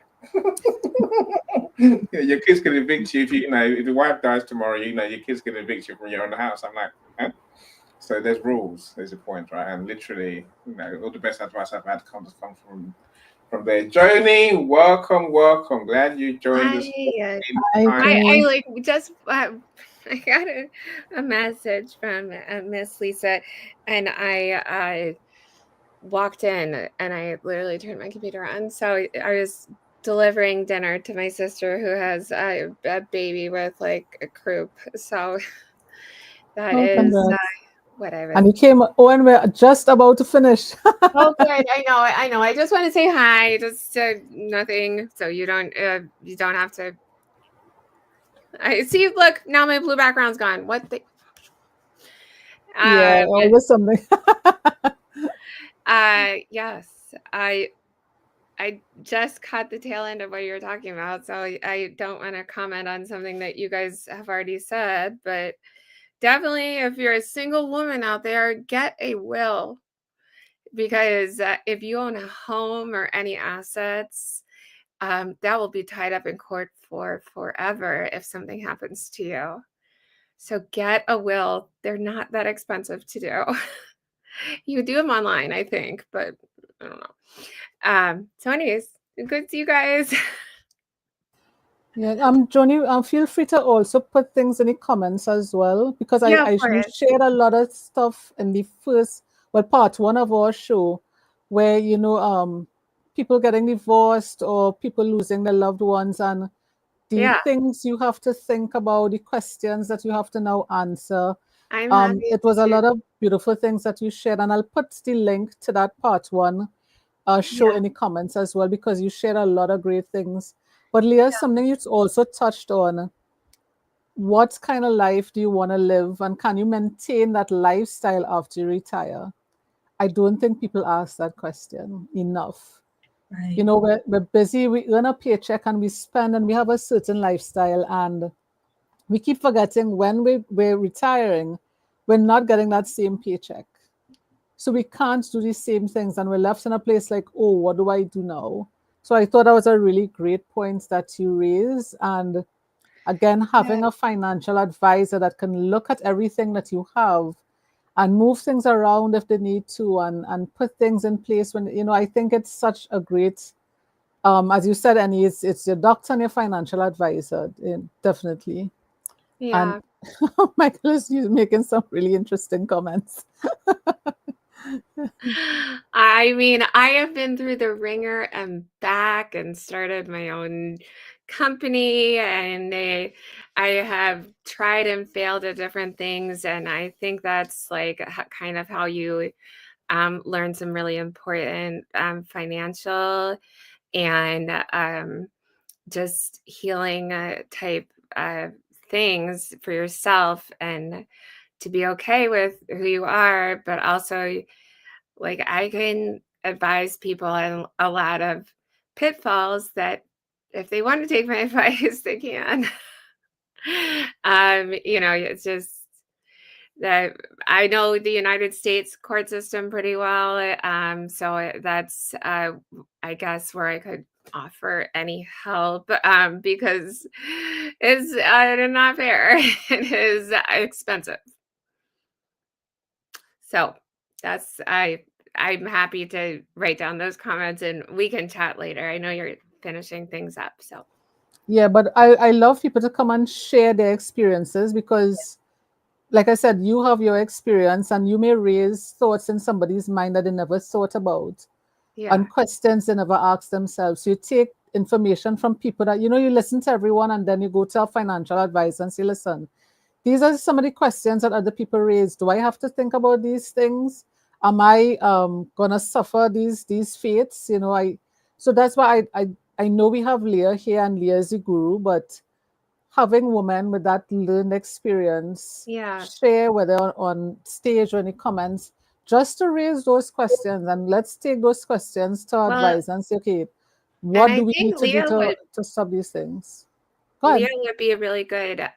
Your kids can evict you if if your wife dies tomorrow. Your kids can evict you from your own house. I'm like, huh? So there's rules. There's a point, right? And literally, all the best advice I've had comes from there. Joni, welcome. Glad you joined us. I just I got a message from Miss Lisa, and I walked in and I literally turned my computer on. So I was delivering dinner to my sister who has a baby with like a croup. So that is what I was. And you came, and we're just about to finish. Oh, good. I know. I just want to say hi. Just nothing. So you don't have to. I see. Look, now my blue background's gone. What the? Yeah, always something. Yes. I just caught the tail end of what you were talking about, so I don't want to comment on something that you guys have already said, but definitely, if you're a single woman out there, get a will, because if you own a home or any assets, that will be tied up in court for forever if something happens to you. So get a will. They're not that expensive to do. You could do them online, I think, but I don't know. So anyways, good to see you guys. Yeah, Joni, feel free to also put things in the comments as well, because I shared a lot of stuff in the part one of our show, where people getting divorced or people losing their loved ones, and the things you have to think about, the questions that you have to now answer. It was a lot of beautiful things that you shared, and I'll put the link to that part one show in the comments as well, because you shared a lot of great things. But Leah, something you also touched on, what kind of life do you want to live, and can you maintain that lifestyle after you retire? I don't think people ask that question enough. Right. We're busy, we earn a paycheck and we spend, and we have a certain lifestyle, and we keep forgetting when we're retiring, we're not getting that same paycheck. So we can't do the same things, and we're left in a place like, oh, what do I do now? So I thought that was a really great point that you raised. And again, having a financial advisor that can look at everything that you have and move things around if they need to, and put things in place when, I think it's such a great, as you said, Annie, it's your doctor and your financial advisor, definitely. Yeah. And Michael is making some really interesting comments. I mean, I have been through the ringer and back and started my own company, and I have tried and failed at different things. And I think that's like kind of how you learn some really important financial and just healing type things for yourself and to be okay with who you are, but also like I can advise people on a lot of pitfalls that if they want to take my advice, they can. It's just that I know the United States court system pretty well. So that's, I guess, where I could offer any help because it's not fair. It is expensive. So that's I'm happy to write down those comments and we can chat later. I know you're finishing things up. So Yeah, but I love people to come and share their experiences because, like I said, you have your experience and you may raise thoughts in somebody's mind that they never thought about yeah. and questions they never asked themselves. So you take information from people that, you listen to everyone and then you go to a financial advisor and say, listen, these are some of the questions that other people raise. Do I have to think about these things? Am I gonna suffer these fates? So that's why I know we have Leah here and Leah is the guru, but having women with that learned experience share whether on stage or in the comments, just to raise those questions, and let's take those questions to our advisor and say, okay, what do we need to do to stop these things? Go ahead. Leah would be a really good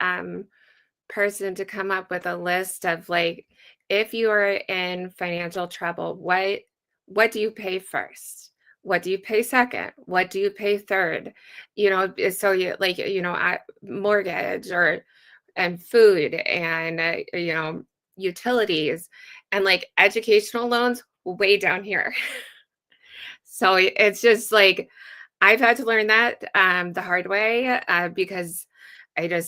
person to come up with a list of like, if you are in financial trouble, what do you pay first? What do you pay second? What do you pay third? So you like, mortgage and food and, utilities and like educational loans way down here. So it's just like, I've had to learn that the hard way because I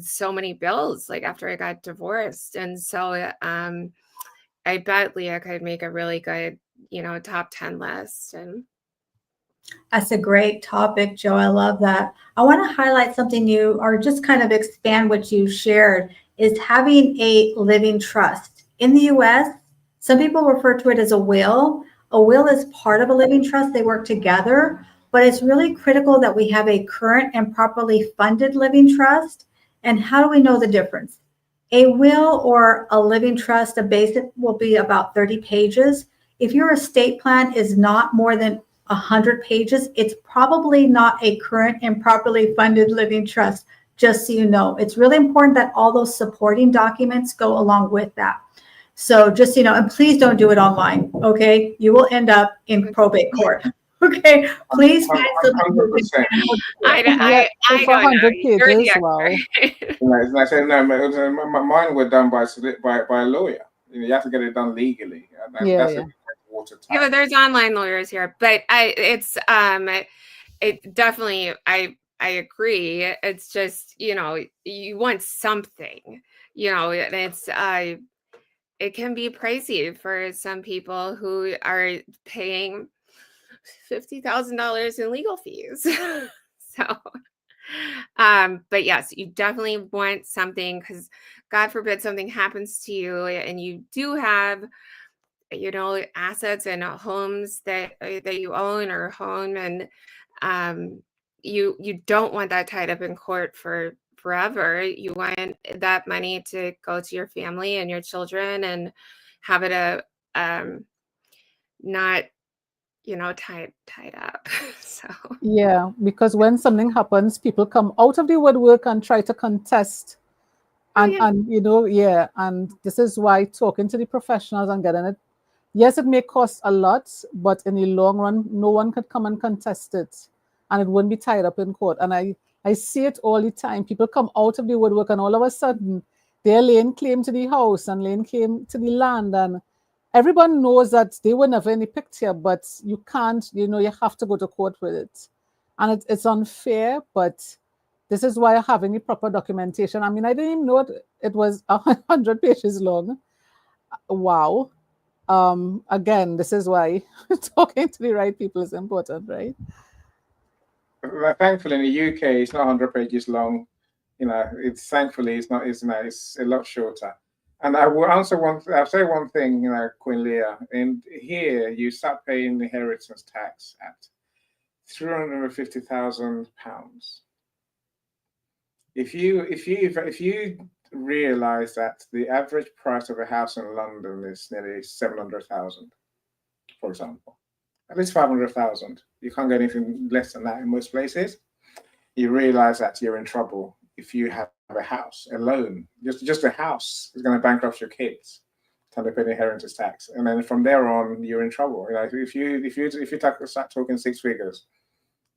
so many bills like after I got divorced. And so I bet Leah could make a really good, top 10 list. And that's a great topic, Joe. I love that. I want to highlight something new or just kind of expand what you shared is having a living trust. In the US, some people refer to it as a will. A will is part of a living trust. They work together, but it's really critical that we have a current and properly funded living trust. And how do we know the difference? A will or a living trust, a basic will be about 30 pages. If your estate plan is not more than 100 pages, it's probably not a current and properly funded living trust, just so you know. It's really important that all those supporting documents go along with that. So just, and please don't do it online, okay? You will end up in probate court. Okay, please find somebody who can. I don't know. 100 pages, wow. I said, no, mine were done by a lawyer. You have to get it done legally. That's watertight. Yeah, but there's online lawyers here. But it definitely, I agree. It's just, you want something, and it's it can be pricey for some people who are paying $50,000 in legal fees. So, but yes, you definitely want something because God forbid something happens to you and you do have, assets and homes that you own or home, and you don't want that tied up in court for forever. You want that money to go to your family and your children and have it not tied up. So yeah, because when something happens, people come out of the woodwork and try to contest. And and this is why talking to the professionals and getting it, yes, it may cost a lot, but in the long run, no one could come and contest it and it wouldn't be tied up in court. And I see it all the time. People come out of the woodwork and all of a sudden they're laying claim to the house and laying claim to the land, and everyone knows that they were never in the picture, but you can't, you have to go to court with it. And it's unfair, but this is why having the proper documentation. I mean, I didn't even know it was 100 pages long. Wow. Again, this is why talking to the right people is important, right? Thankfully, in the UK, it's not 100 pages long. It's thankfully it's not. It's a lot shorter. And I will answer I'll say one thing, Queen Leah. And here, you start paying inheritance tax at £350,000. If you realize that the average price of a house in London is nearly 700,000, for example, at least 500,000, you can't get anything less than that in most places. You realize that you're in trouble if you have a house alone. Just a house is going to bankrupt your kids, time to pay the inheritance tax, and then from there on, you're in trouble. You know, if you start talking six figures,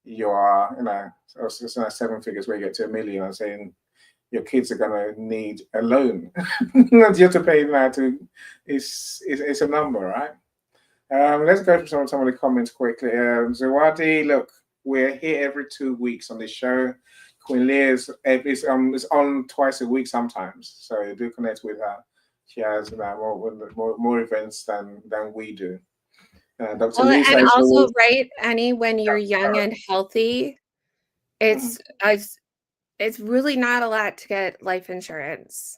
you are, you know, it's not seven figures where you get to $1 million. I'm saying your kids are going to need a loan. Not you have to pay now to. It's a number, right? Let's go through some of the comments quickly. Zawadi, look, we're here every 2 weeks on this show. Queen Leah is on twice a week sometimes, so do connect with her. She has more events than we do. Dr. Lisa, and also, right, Annie, when you're young and healthy, it's really not a lot to get life insurance.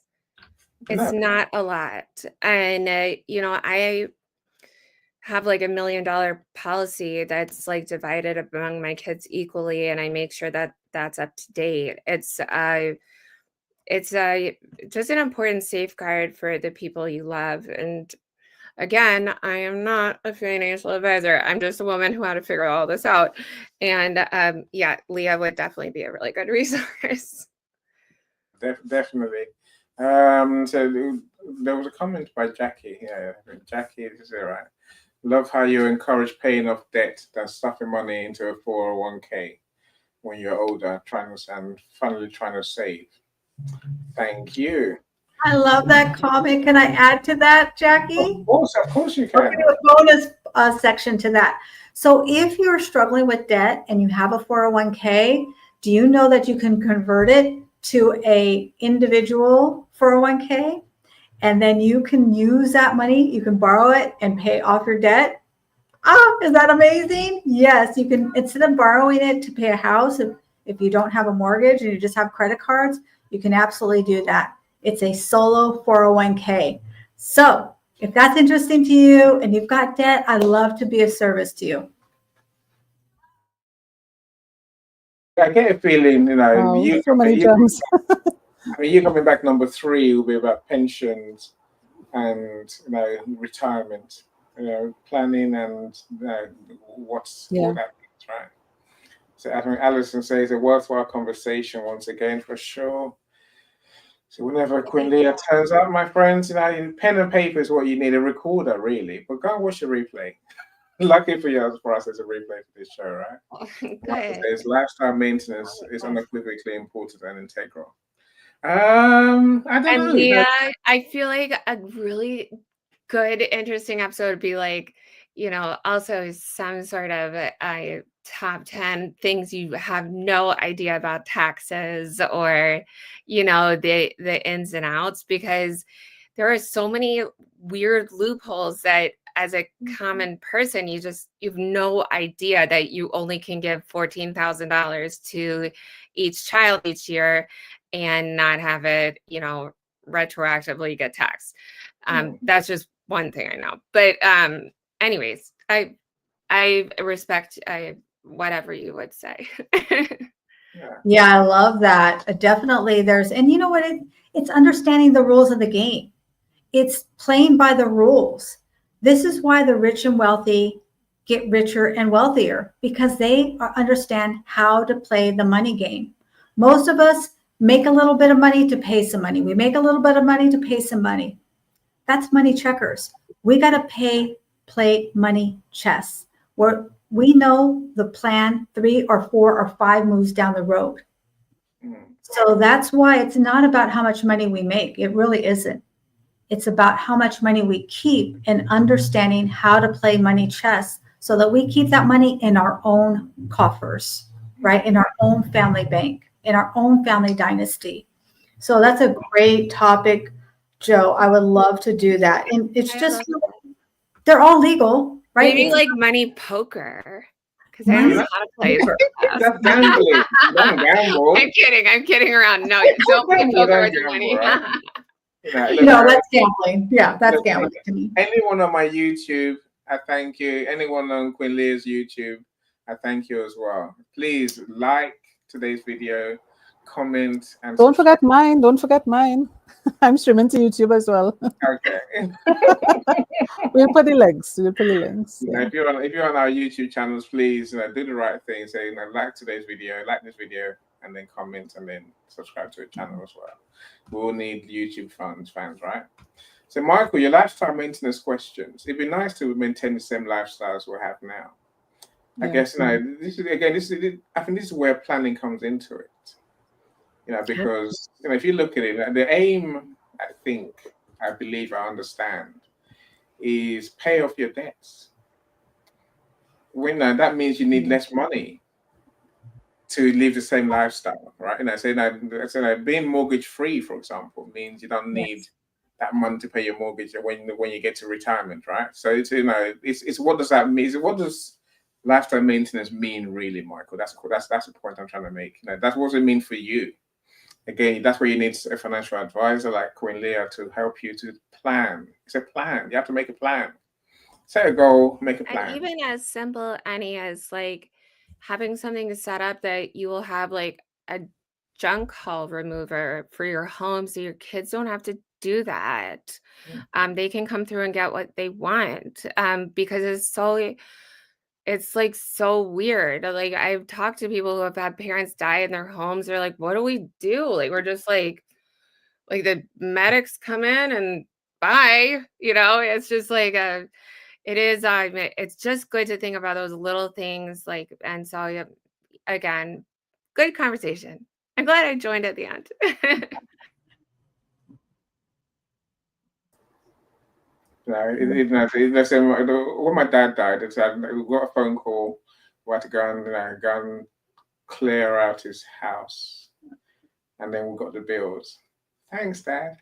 It's not a lot, and you know, I have like $1 million policy that's like divided among my kids equally, and I make sure that that's up to date. It's just an important safeguard for the people you love. And again, I am not a financial advisor. I'm just a woman who had to figure all this out. And yeah, Leah would definitely be a really good resource. Definitely. So there was a comment by Jackie here. Jackie, is it right? Love how you encourage paying off debt than stuffing money into a 401k when you're older, finally trying to save. Thank you. I love that comment. Can I add to that, Jackie? Of course you can. We're going to do a bonus section to that. So if you're struggling with debt and you have a 401k, do you know that you can convert it to a individual 401k? And then you can use that money, you can borrow it and pay off your debt. Oh, is that amazing? Yes, you can, instead of borrowing it to pay a house, if you don't have a mortgage and you just have credit cards, you can absolutely do that. It's a solo 401k. So if that's interesting to you and you've got debt, I'd love to be of service to you. I get a feeling, you know, so many gems. I mean, you coming back number 3 will be about pensions and, you know, retirement, you know, planning and, you know, what that means, right? So I think Alison says a worthwhile conversation once again, for sure. So whenever Queen Leah turns up, my friends, you know, pen and paper is what you need, a recorder, really. But go and watch the replay. Lucky for us, there's a replay for this show, right? There's lifestyle maintenance is unequivocally important and integral. I don't know. Leah, I feel like a really good, interesting episode would be like, you know, also some sort of top 10 things you have no idea about taxes, or, you know, the ins and outs, because there are so many weird loopholes that as a common person, you've no idea that you only can give $14,000 to each child each year and not have it, you know, retroactively get taxed. That's just one thing I know. But anyways, I respect whatever you would say. Yeah, I love that. Definitely and you know what? It's understanding the rules of the game. It's playing by the rules. This is why the rich and wealthy get richer and wealthier, because they understand how to play the money game. Most of us make a little bit of money to pay some money. We make a little bit of money to pay some money. That's money checkers. We got to play money chess, where we know the plan 3 or 4 or 5 moves down the road. So that's why it's not about how much money we make. It really isn't. It's about how much money we keep and understanding how to play money chess so that we keep that money in our own coffers, right? In our own family bank, in our own family dynasty. So that's a great topic, Joe. I would love to do that. And it's just, they're all legal, right? Maybe like money poker. Because I don't know how to play it. That's gambling. Don't gamble. I'm kidding around. No, don't play poker with your money. No, that's gambling. Yeah, that's gambling to me. Anyone on my YouTube, I thank you. Anyone on Queen Leah's YouTube, I thank you as well. Please like today's video, comment, and Don't forget mine. Don't forget mine. I'm streaming to YouTube as well. Okay. We'll put the links. We'll put the links. You know, Yeah. if you're on our YouTube channels, please, do the right thing. Say, like today's video, like this video, and then comment, and then subscribe to the channel as well. We all need YouTube fans, right? So, Michael, your lifestyle maintenance questions. It'd be nice to maintain the same lifestyles we have now. I guess this is I think this is where planning comes into it. Because if you look at it, the aim, I believe, I understand, is pay off your debts. When that means you need less money to live the same lifestyle, right? And I say being mortgage free, for example, means you don't need that money to pay your mortgage when you get to retirement, right? So it's what does that mean? What does lifestyle maintenance mean, really, Michael? That's the point I'm trying to make. That's what it means for you. Again, that's where you need a financial advisor like Queen Leah to help you to plan. It's a plan. You have to make a plan. Set a goal, make a plan. And even as simple, Annie, as like having something set up that you will have like a junk haul remover for your home so your kids don't have to do that. They can come through and get what they want because it's like so weird. Like I've talked to people who have had parents die in their homes. They're like, what do we do? Like, we're just like the medics come in and bye, it's just like it's just good to think about those little things. And so again, good conversation. I'm glad I joined at the end. When my dad died, we got a phone call. We had to go and clear out his house, and then we got the bills. Thanks, Dad.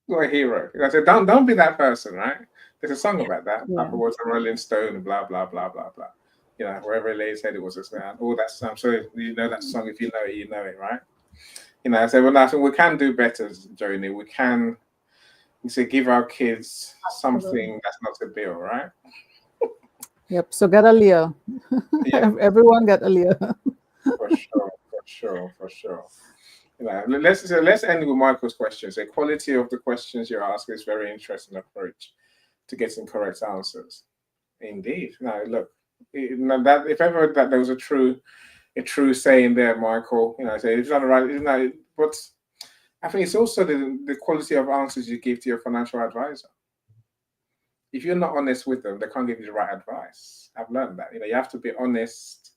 You're a hero. I said, don't be that person, right? There's a song about that. Papa was a Rolling Stone, blah blah blah blah blah. Wherever Lay said it was all that song. So you know that song. If you know it, you know it, right? I said, well, I think we can do better, Joni. We can. Give our kids something that's not a bill, right? Yep. So get a Leah. Everyone get a Leah. For sure. Let's end with Michael's questions. The quality of the questions you ask is very interesting approach to getting correct answers. Indeed. Now, look, that if ever that there was a true saying there, Michael, say it's not right. But I think it's also the quality of answers you give to your financial advisor. If you're not honest with them, they can't give you the right advice. I've learned that. You have to be honest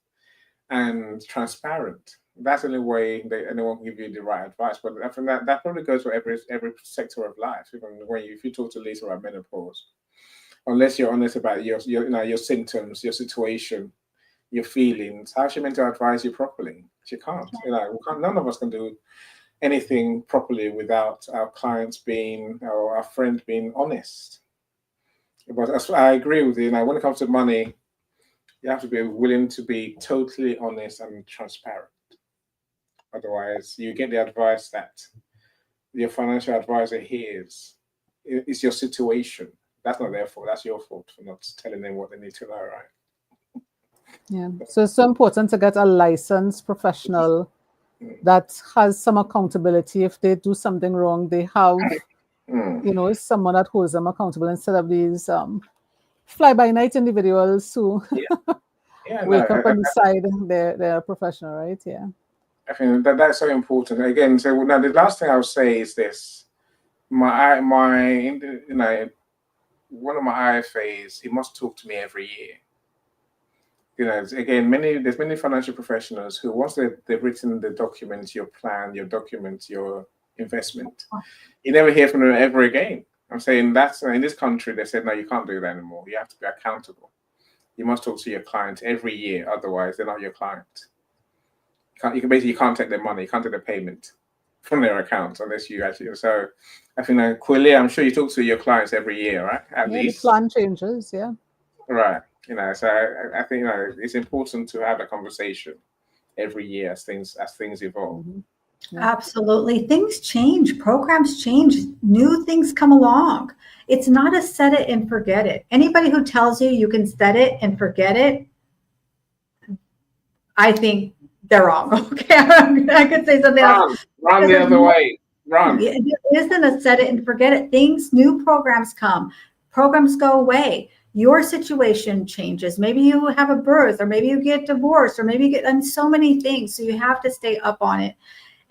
and transparent. That's the only way anyone can give you the right advice. But I think that probably goes for every sector of life. Even if you talk to Lisa about menopause, unless you're honest about your symptoms, your situation, your feelings, how's she meant to advise you properly? She can't. None of us can do anything properly without our clients or our friends being honest. But I agree with you. When it comes to money, you have to be willing to be totally honest and transparent. Otherwise, you get the advice that your financial advisor hears. It's your situation. That's not their fault. That's your fault for not telling them what they need to know, right? Yeah. So it's so important to get a licensed professional that has some accountability. If they do something wrong, they have, it's someone that holds them accountable instead of these fly-by-night individuals who wake up and decide they're a professional, right? Yeah. I think that's so important. Again, so now the last thing I'll say is this: one of my IFAs, he must talk to me every year. Again, there's many financial professionals who, once they've written the documents, your plan, your documents, your investment, you never hear from them ever again. I'm saying that's in this country, they said, no, you can't do that anymore. You have to be accountable. You must talk to your clients every year, otherwise they're not your client. You can't take their money, you can't take the payment from their account unless you actually. So I think Quilly, I'm sure you talk to your clients every year, right? At least the plan changes, yeah. Right. So I think it's important to have a conversation every year as things evolve. Yeah. Absolutely. Things change, programs change, new things come along. It's not a set it and forget it. Anybody who tells you can set it and forget it, I think they're wrong. Okay, I could say something else. Run the other way. Run. There isn't a set it and forget it. New programs come, programs go away. Your situation changes. Maybe you have a birth, or maybe you get divorced, or maybe you get, and so many things. So you have to stay up on it.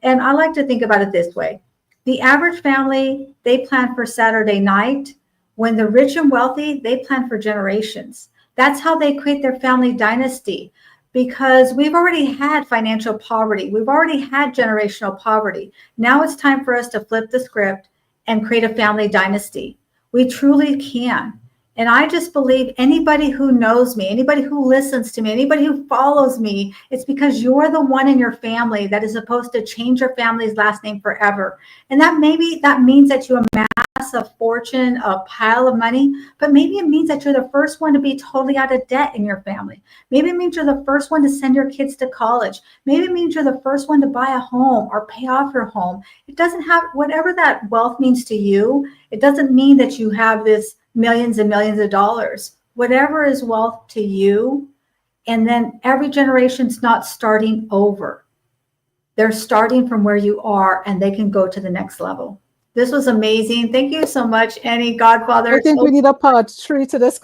And I like to think about it this way. The average family, they plan for Saturday night. When the rich and wealthy, they plan for generations. That's how they create their family dynasty, because we've already had financial poverty. We've already had generational poverty. Now it's time for us to flip the script and create a family dynasty. We truly can. And I just believe anybody who knows me, anybody who listens to me, anybody who follows me, it's because you're the one in your family that is supposed to change your family's last name forever. And that means that you amass a fortune, a pile of money, but maybe it means that you're the first one to be totally out of debt in your family. Maybe it means you're the first one to send your kids to college. Maybe it means you're the first one to buy a home or pay off your home. It doesn't have, whatever that wealth means to you, it doesn't mean that you have this millions and millions of dollars. Whatever is wealth to you, and then every generation's not starting over. They're starting from where you are, and they can go to the next level. This was amazing. Thank you so much, Annie Godfather. I think we need a part 3 to this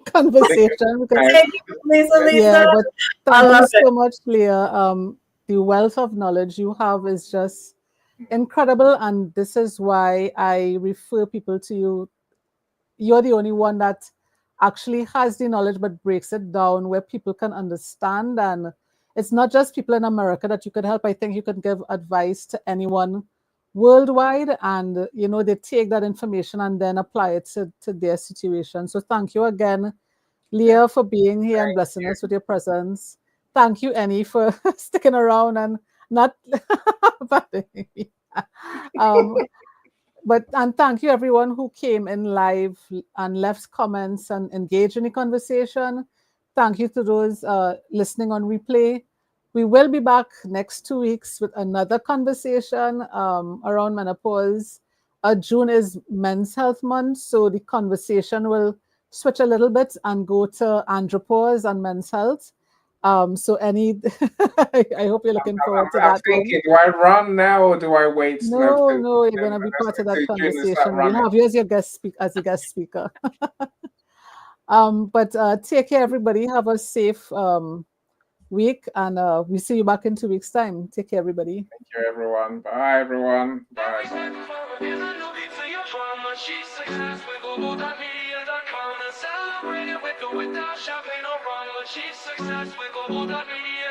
conversation. Because, thank you, Lisa. yeah, but thank you so it. much, Leah. The wealth of knowledge you have is just incredible, and this is why I refer people to you. You're the only one that actually has the knowledge but breaks it down where people can understand. And it's not just people in America that you could help. I think you can give advice to anyone worldwide, and they take that information and then apply it to their situation. So thank you again, Leah, for being here and blessing us with your presence. Thank you, Annie, for sticking around and not and thank you everyone who came in live and left comments and engaged in the conversation. Thank you to those listening on replay. We will be back next 2 weeks with another conversation around menopause. June is Men's Health Month, so the conversation will switch a little bit and go to andropause and men's health. So I hope you're looking forward to that. I'm thinking, do I run now or do I wait? No, you're going to be part of that conversation. We'll have you as your guest speaker. But take care, everybody. Have a safe week, and we'll see you back in 2 weeks' time. Take care, everybody. Thank you, everyone. Bye, everyone. Bye. Celebrate it with or without champagne or rum. Achieve success with global.media.